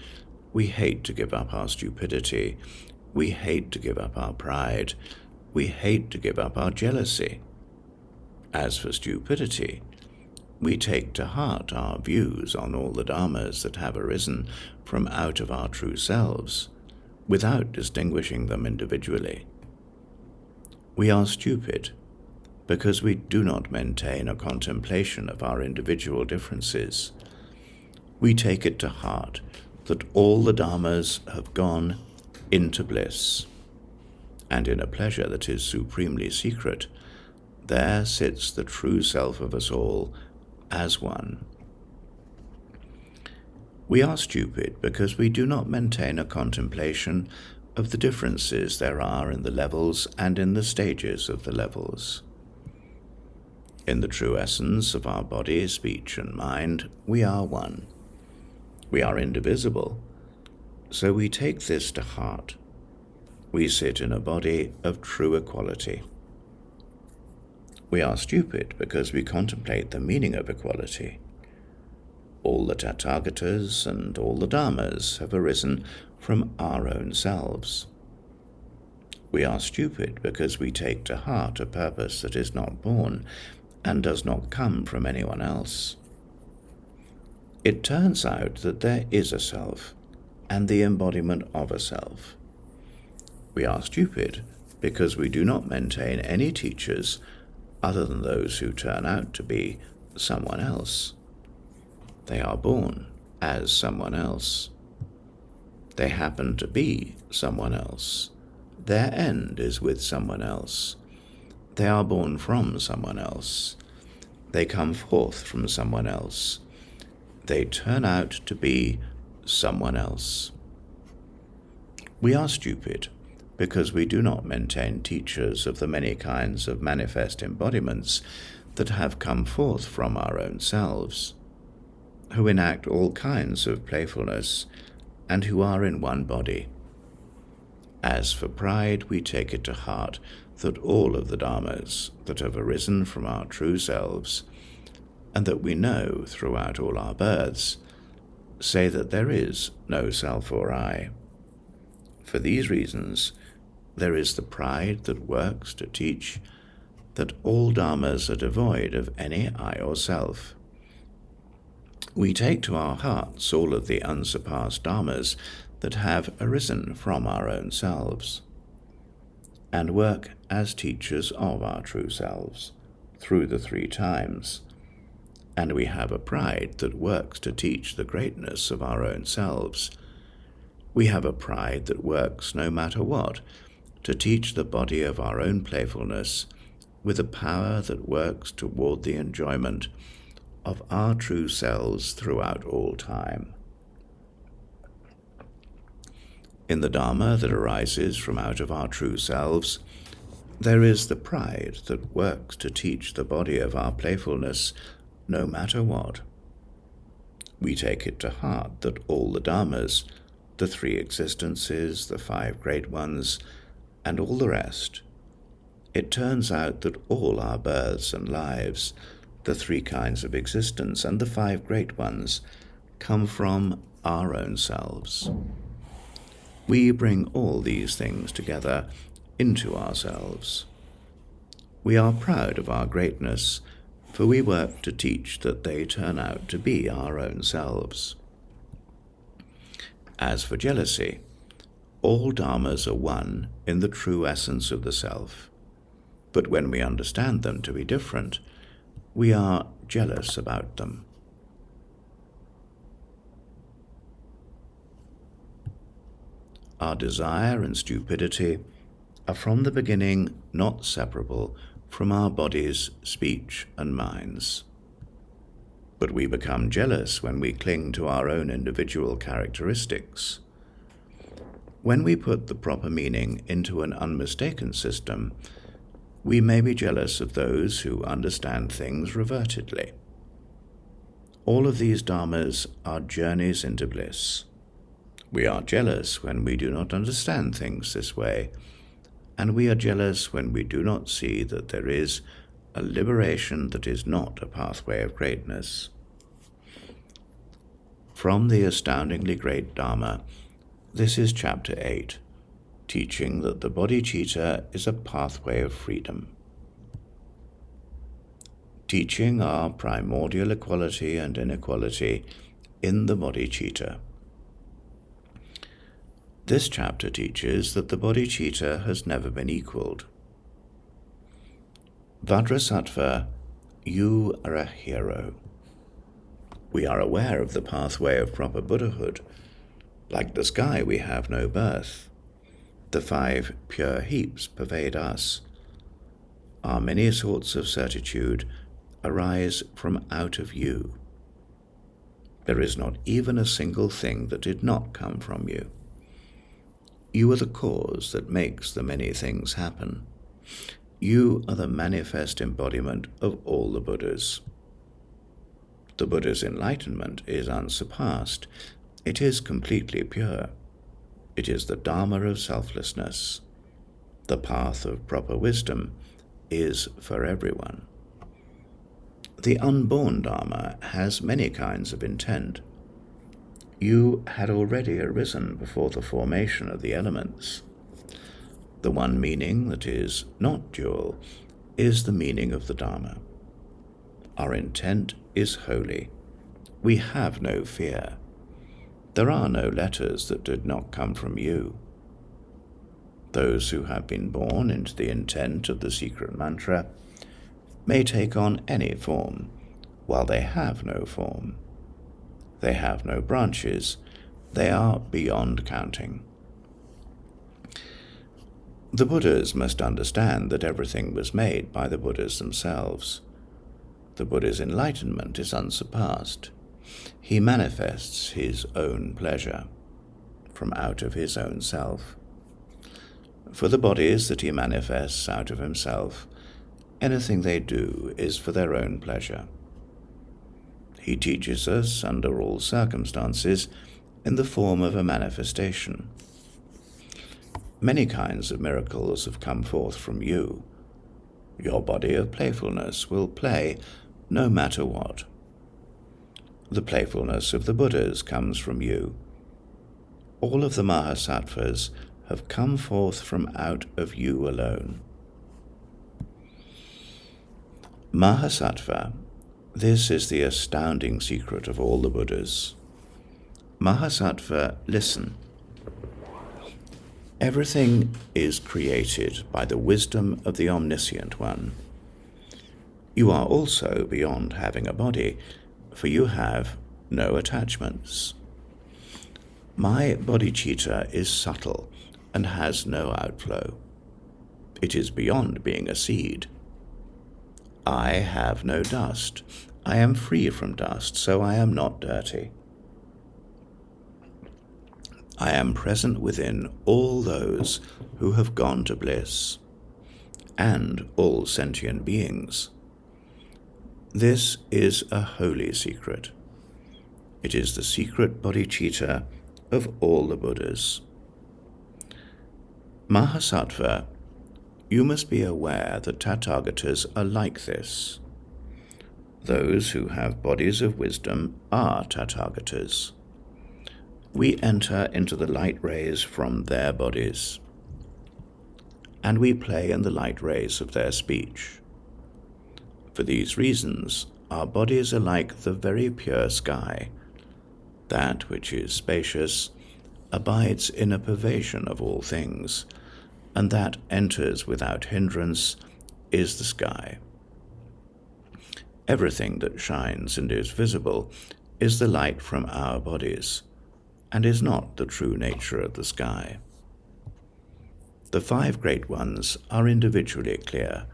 We hate to give up our stupidity. We hate to give up our pride. We hate to give up our jealousy. As for stupidity, we take to heart our views on all the dharmas that have arisen from out of our true selves, without distinguishing them individually. We are stupid because we do not maintain a contemplation of our individual differences. We take it to heart that all the dharmas have gone into bliss, and in a pleasure that is supremely secret, there sits the true self of us all as one. We are stupid because we do not maintain a contemplation of the differences there are in the levels and in the stages of the levels. In the true essence of our body, speech, and mind, we are one. We are indivisible, so we take this to heart. We sit in a body of true equality. We are stupid because we contemplate the meaning of equality. All the Tathagatas and all the Dharmas have arisen from our own selves. We are stupid because we take to heart a purpose that is not born and does not come from anyone else. It turns out that there is a self and the embodiment of a self. We are stupid because we do not maintain any teachers other than those who turn out to be someone else. They are born as someone else. They happen to be someone else. Their end is with someone else. They are born from someone else. They come forth from someone else. They turn out to be someone else. We are stupid because we do not maintain teachers of the many kinds of manifest embodiments that have come forth from our own selves, who enact all kinds of playfulness, and who are in one body. As for pride, we take it to heart that all of the Dharmas that have arisen from our true selves, and that we know throughout all our births, say that there is no self or I. For these reasons, there is the pride that works to teach that all Dharmas are devoid of any I or self. We take to our hearts all of the unsurpassed Dharmas that have arisen from our own selves, and work as teachers of our true selves through the three times, and we have a pride that works to teach the greatness of our own selves. We have a pride that works no matter what, to teach the body of our own playfulness with a power that works toward the enjoyment of our true selves throughout all time. In the Dharma that arises from out of our true selves, there is the pride that works to teach the body of our playfulness no matter what. We take it to heart that all the Dharmas, the three existences, the five great ones, and all the rest, it turns out that all our births and lives, the three kinds of existence, and the five great ones, come from our own selves. We bring all these things together into ourselves. We are proud of our greatness, for we work to teach that they turn out to be our own selves. As for jealousy, all Dharmas are one in the true essence of the self, but when we understand them to be different, we are jealous about them. Our desire and stupidity are from the beginning not separable from our bodies, speech, and minds. But we become jealous when we cling to our own individual characteristics. When we put the proper meaning into an unmistaken system, we may be jealous of those who understand things revertedly. All of these dharmas are journeys into bliss. We are jealous when we do not understand things this way, and we are jealous when we do not see that there is a liberation that is not a pathway of greatness. From the Astoundingly Great Dharma, this is Chapter 8, teaching that the bodhicitta is a pathway of freedom. Teaching our primordial equality and inequality in the bodhicitta. This chapter teaches that the bodhicitta has never been equaled. Vajrasattva, you are a hero. We are aware of the pathway of proper Buddhahood. Like the sky, we have no birth. The 5 pure heaps pervade us. Our many sorts of certitude arise from out of you. There is not even a single thing that did not come from you. You are the cause that makes the many things happen. You are the manifest embodiment of all the Buddhas. The Buddha's enlightenment is unsurpassed. It is completely pure. It is the Dharma of selflessness. The path of proper wisdom is for everyone. The unborn Dharma has many kinds of intent. You had already arisen before the formation of the elements. The one meaning that is not dual is the meaning of the Dharma. Our intent is holy. We have no fear. There are no letters that did not come from you. Those who have been born into the intent of the secret mantra may take on any form, while they have no form. They have no branches. They are beyond counting. The Buddhas must understand that everything was made by the Buddhas themselves. The Buddha's enlightenment is unsurpassed. He manifests his own pleasure from out of his own self. For the bodies that he manifests out of himself, anything they do is for their own pleasure. He teaches us under all circumstances in the form of a manifestation. Many kinds of miracles have come forth from you. Your body of playfulness will play no matter what. The playfulness of the Buddhas comes from you. All of the Mahasattvas have come forth from out of you alone. Mahasattva, this is the astounding secret of all the Buddhas. Mahasattva, listen. Everything is created by the wisdom of the Omniscient One. You are also beyond having a body, for you have no attachments. My bodhicitta is subtle and has no outflow. It is beyond being a seed. I have no dust. I am free from dust, so I am not dirty. I am present within all those who have gone to bliss, and all sentient beings. This is a holy secret. It is the secret bodhicitta of all the Buddhas. Mahasattva, you must be aware that Tathagatas are like this. Those who have bodies of wisdom are Tathagatas. We enter into the light rays from their bodies, and we play in the light rays of their speech. For these reasons, our bodies are like the very pure sky. That which is spacious abides in a pervasion of all things, and that enters without hindrance is the sky. Everything that shines and is visible is the light from our bodies, and is not the true nature of the sky. The five great ones are individually clear.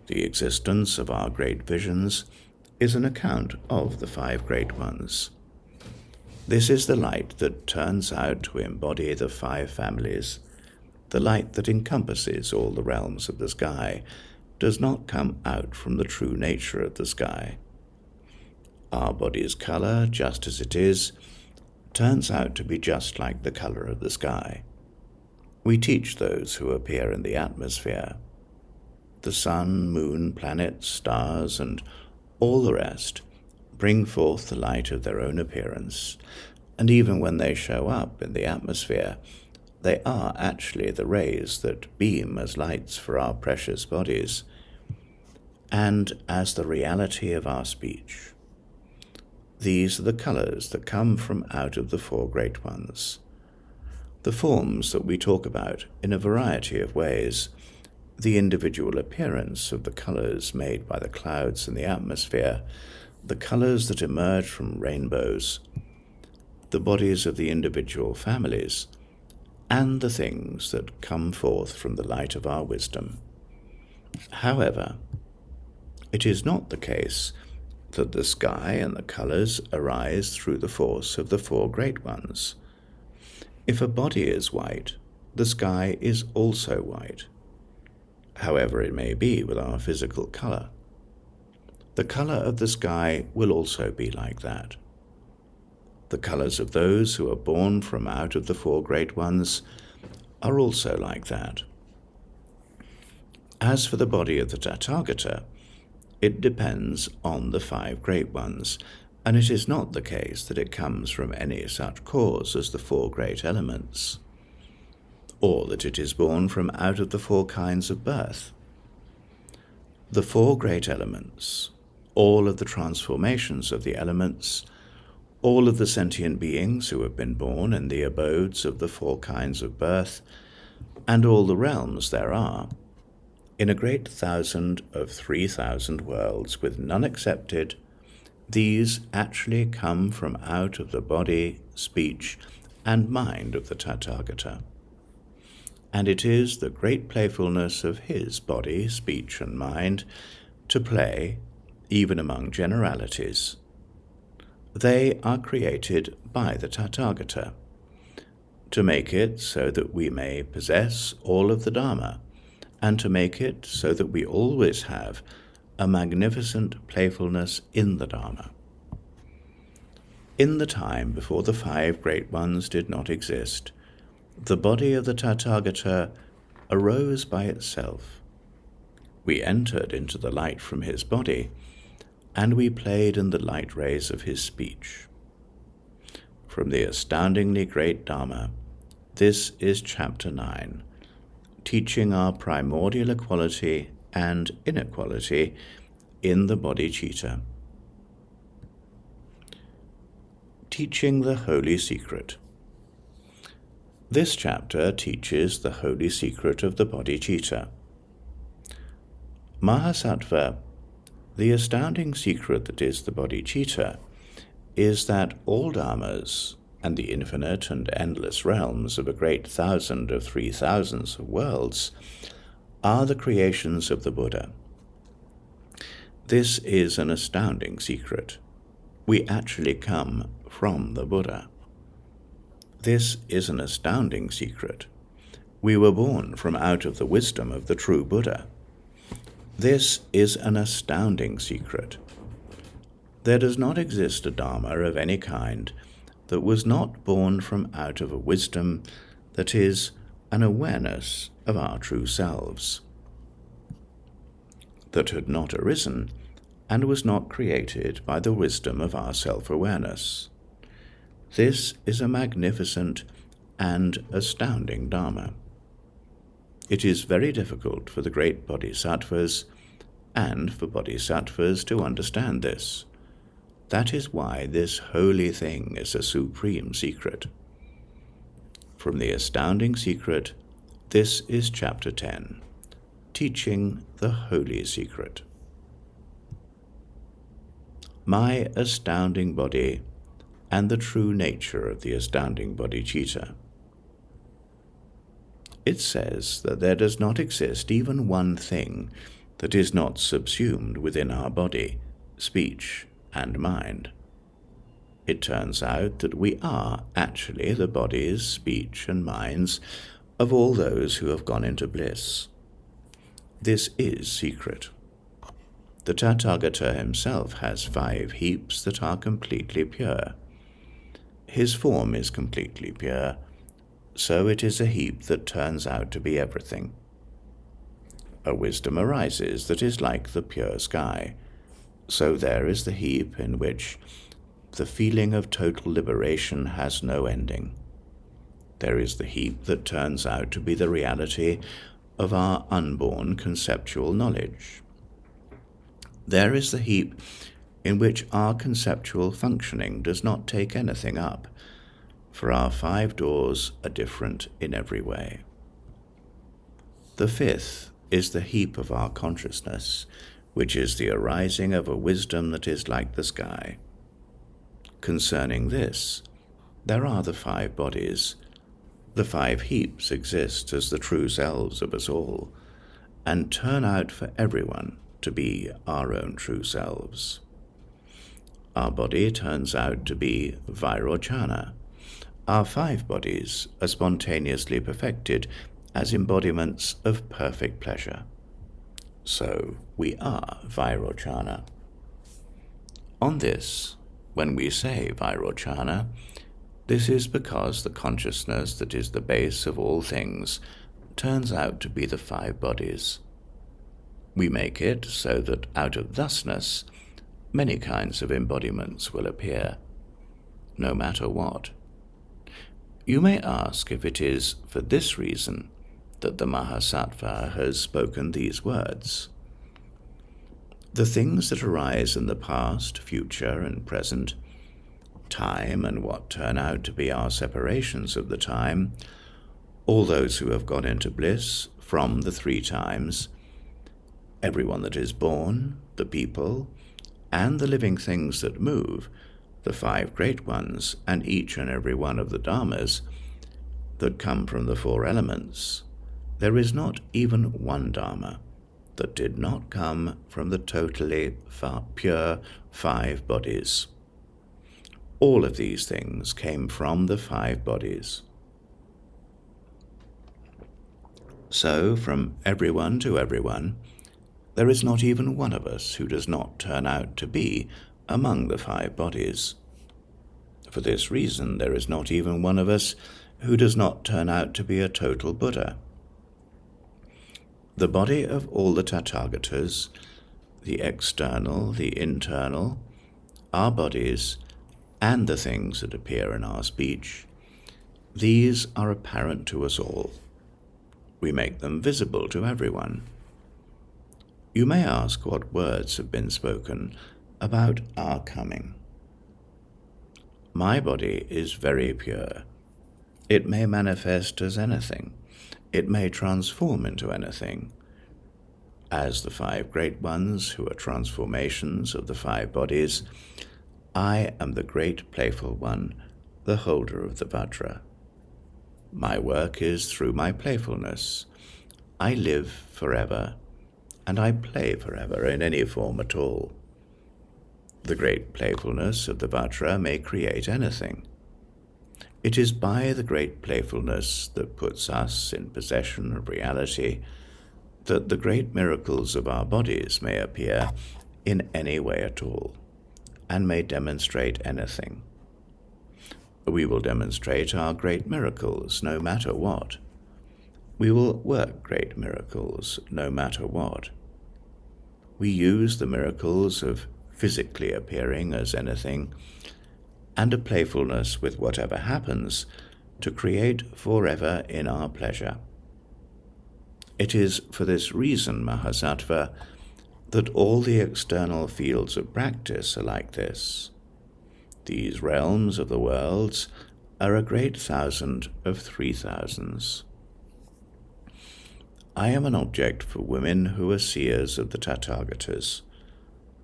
The existence of our great visions is an account of the five great ones. This is the light that turns out to embody the five families. The light that encompasses all the realms of the sky does not come out from the true nature of the sky. Our body's color, just as it is, turns out to be just like the color of the sky. We teach those who appear in the atmosphere. The sun, moon, planets, stars, and all the rest bring forth the light of their own appearance, and even when they show up in the atmosphere, they are actually the rays that beam as lights for our precious bodies, and as the reality of our speech. These are the colors that come from out of the four great ones. The forms that we talk about in a variety of ways, the individual appearance of the colors made by the clouds in the atmosphere, the colors that emerge from rainbows, the bodies of the individual families, and the things that come forth from the light of our wisdom. However, it is not the case that the sky and the colors arise through the force of the four great ones. If a body is white, the sky is also white. however it may be with our physical color. The color of the sky will also be like that. The colors of those who are born from out of the four great ones are also like that. As for the body of the Tathagata, it depends on the five great ones, and it is not the case that it comes from any such cause as the four great elements, or that it is born from out of the four kinds of birth. The four great elements, all of the transformations of the elements, all of the sentient beings who have been born in the abodes of the four kinds of birth, and all the realms there are, in a great 1,000 of 3,000 worlds, with none excepted, these actually come from out of the body, speech, and mind of the Tathagata. And it is the great playfulness of his body, speech, and mind to play, even among generalities. They are created by the Tathagata, to make it so that we may possess all of the Dharma, and to make it so that we always have a magnificent playfulness in the Dharma. In the time before the five great ones did not exist, the body of the Tathagata arose by itself. We entered into the light from his body, and we played in the light rays of his speech. From the astoundingly great Dharma, this is Chapter 9, teaching our primordial equality and inequality in the bodhicitta. Teaching the Holy Secret. This chapter teaches the holy secret of the bodhicitta. Mahasattva, the astounding secret that is the bodhicitta, is that all dharmas and the infinite and endless realms of a great 1,000 of 3,000s of worlds are the creations of the Buddha. This is an astounding secret. We actually come from the Buddha. This is an astounding secret. We were born from out of the wisdom of the true Buddha. This is an astounding secret. There does not exist a Dharma of any kind that was not born from out of a wisdom that is an awareness of our true selves, that had not arisen and was not created by the wisdom of our self-awareness. This is a magnificent and astounding Dharma. It is very difficult for the great bodhisattvas and for bodhisattvas to understand this. That is why this holy thing is a supreme secret. From the astounding secret, this is Chapter 10, teaching the holy secret. My astounding body and the true nature of the astounding bodhicitta. It says that there does not exist even one thing that is not subsumed within our body, speech, and mind. It turns out that we are actually the bodies, speech, and minds of all those who have gone into bliss. This is secret. The Tathagata himself has 5 heaps that are completely pure. His form is completely pure, so it is a heap that turns out to be everything. A wisdom arises that is like the pure sky, so there is the heap in which the feeling of total liberation has no ending. There is the heap that turns out to be the reality of our unborn conceptual knowledge. There is the heap in which our conceptual functioning does not take anything up, for our 5 doors are different in every way. The 5th is the heap of our consciousness, which is the arising of a wisdom that is like the sky. Concerning this, there are the 5 bodies. The 5 heaps exist as the true selves of us all, and turn out for everyone to be our own true selves. Our body turns out to be Vairochana. Our 5 bodies are spontaneously perfected as embodiments of perfect pleasure. So we are Vairochana. On this, when we say Vairochana, this is because the consciousness that is the base of all things turns out to be the 5 bodies. We make it so that out of thusness, many kinds of embodiments will appear, no matter what. You may ask if it is for this reason that the Mahasattva has spoken these words. The things that arise in the past, future, and present, time and what turn out to be our separations of the time, all those who have gone into bliss from the 3 times, everyone that is born, the people, and the living things that move, the 5 great ones, and each and every one of the dharmas that come from the 4 elements, there is not even one dharma that did not come from the totally pure 5 bodies. All of these things came from the 5 bodies. So, from everyone to everyone, there is not even one of us who does not turn out to be among the 5 bodies. For this reason, there is not even one of us who does not turn out to be a total Buddha. The body of all the Tathagatas, the external, the internal, our bodies, and the things that appear in our speech, these are apparent to us all. We make them visible to everyone. You may ask what words have been spoken about our coming. My body is very pure. It may manifest as anything. It may transform into anything. As the 5 great ones who are transformations of the 5 bodies, I am the great playful one, the holder of the Vajra. My work is through my playfulness. I live forever, and I play forever in any form at all. The great playfulness of the Vajra may create anything. It is by the great playfulness that puts us in possession of reality that the great miracles of our bodies may appear in any way at all, and may demonstrate anything. We will demonstrate our great miracles no matter what. We will work great miracles no matter what. We use the miracles of physically appearing as anything, and a playfulness with whatever happens, to create forever in our pleasure. It is for this reason, Mahasattva, that all the external fields of practice are like this. These realms of the worlds are a great 1,000 of 3,000s. I am an object for women who are seers of the Tathagatas.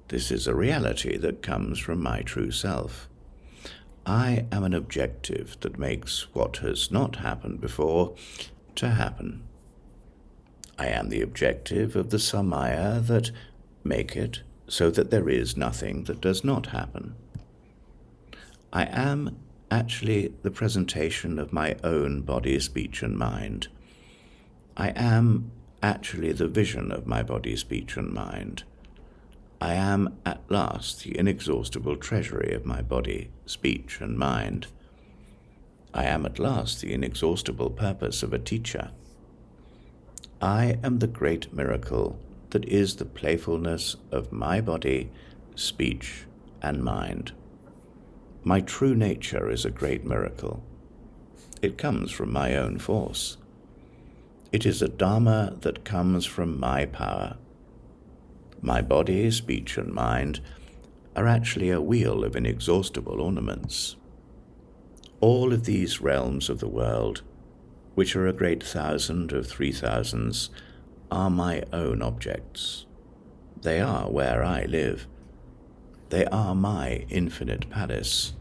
This is a reality that comes from my true self. I am an objective that makes what has not happened before to happen. I am the objective of the Samaya that make it so that there is nothing that does not happen. I am actually the presentation of my own body, speech, and mind. I am actually the vision of my body, speech, and mind. I am at last the inexhaustible treasury of my body, speech, and mind. I am at last the inexhaustible purpose of a teacher. I am the great miracle that is the playfulness of my body, speech, and mind. My true nature is a great miracle. It comes from my own force. It is a dharma that comes from my power. My body, speech, and mind are actually a wheel of inexhaustible ornaments. All of these realms of the world, which are a great 1,000 of 3,000s, are my own objects. They are where I live. They are my infinite palace.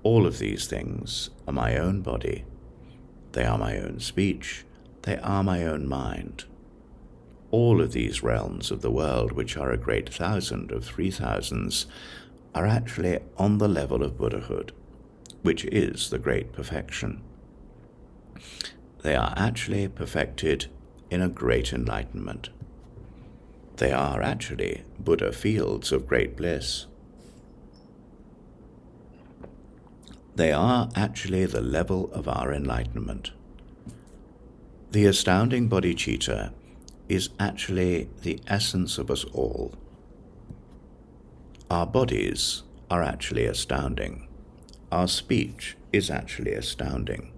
All of these things are my own body. They are my own speech. They are my own mind. All of these realms of the world, which are a great 1,000 of 3,000s, are actually on the level of Buddhahood, which is the great perfection. They are actually perfected in a great enlightenment. They are actually Buddha fields of great bliss. They are actually the level of our enlightenment. The astounding bodhicitta is actually the essence of us all. Our bodies are actually astounding. Our speech is actually astounding.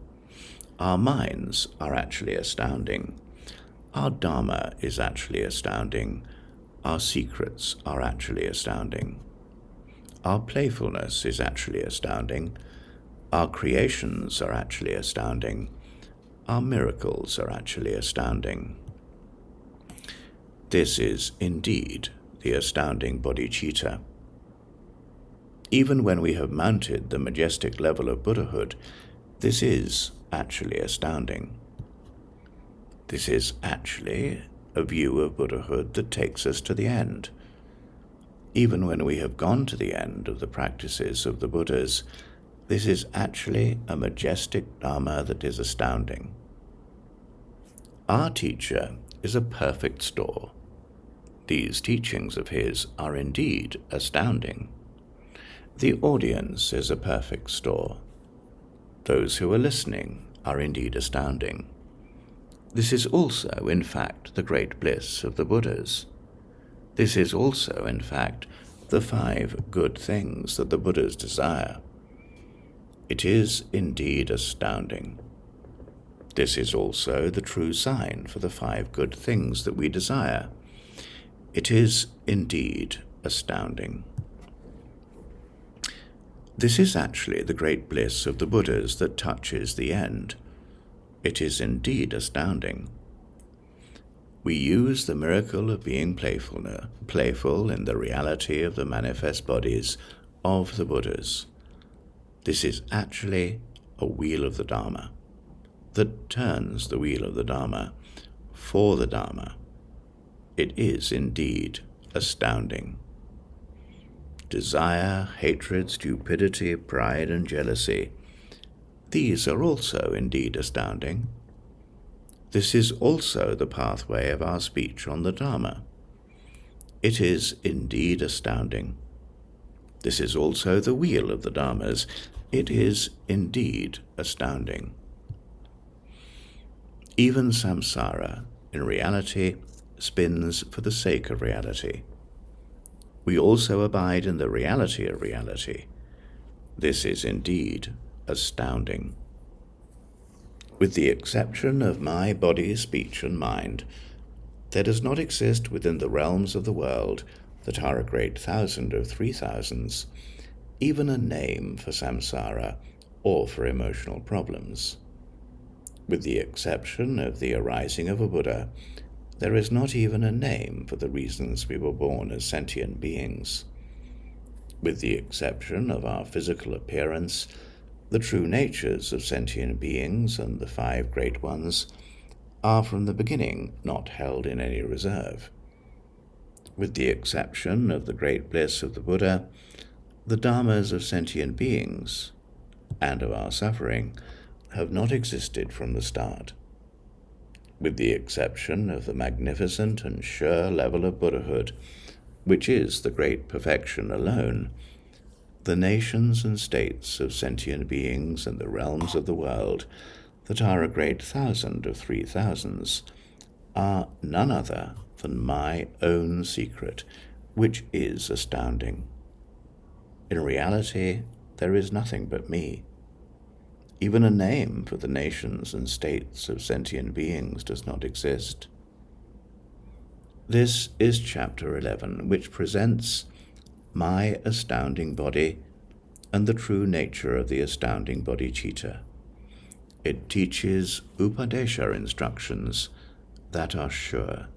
Our minds are actually astounding. Our Dharma is actually astounding. Our secrets are actually astounding. Our playfulness is actually astounding. Our creations are actually astounding. Our miracles are actually astounding. This is indeed the astounding bodhicitta. Even when we have mounted the majestic level of Buddhahood, this is actually astounding. This is actually a view of Buddhahood that takes us to the end. Even when we have gone to the end of the practices of the Buddhas, this is actually a majestic Dharma that is astounding. Our teacher is a perfect store. These teachings of his are indeed astounding. The audience is a perfect store. Those who are listening are indeed astounding. This is also, in fact, the great bliss of the Buddhas. This is also, in fact, the 5 good things that the Buddhas desire. It is indeed astounding. This is also the true sign for the 5 good things that we desire. It is indeed astounding. This is actually the great bliss of the Buddhas that touches the end. It is indeed astounding. We use the miracle of being playful in the reality of the manifest bodies of the Buddhas. This is actually a wheel of the Dharma that turns the wheel of the Dharma for the Dharma. It is indeed astounding. Desire, hatred, stupidity, pride, and jealousy, these are also indeed astounding. This is also the pathway of our speech on the Dharma. It is indeed astounding. This is also the wheel of the Dharmas. It is indeed astounding. Even samsara, in reality, spins for the sake of reality. We also abide in the reality of reality. This is indeed astounding. With the exception of my body, speech, and mind, there does not exist within the realms of the world that are a great thousand of 3,000s, even a name for samsara or for emotional problems. With the exception of the arising of a Buddha, there is not even a name for the reasons we were born as sentient beings. With the exception of our physical appearance, the true natures of sentient beings and the 5 great ones are from the beginning not held in any reserve. With the exception of the great bliss of the Buddha, the dharmas of sentient beings and of our suffering have not existed from the start. With the exception of the magnificent and sure level of Buddhahood, which is the great perfection alone, the nations and states of sentient beings and the realms of the world that are a great thousand of 3,000s are none other than my own secret, which is astounding. In reality, there is nothing but me. Even a name for the nations and states of sentient beings does not exist. This is chapter 11, which presents my astounding body and the true nature of the astounding bodhicitta. It teaches Upadeśa instructions that are sure.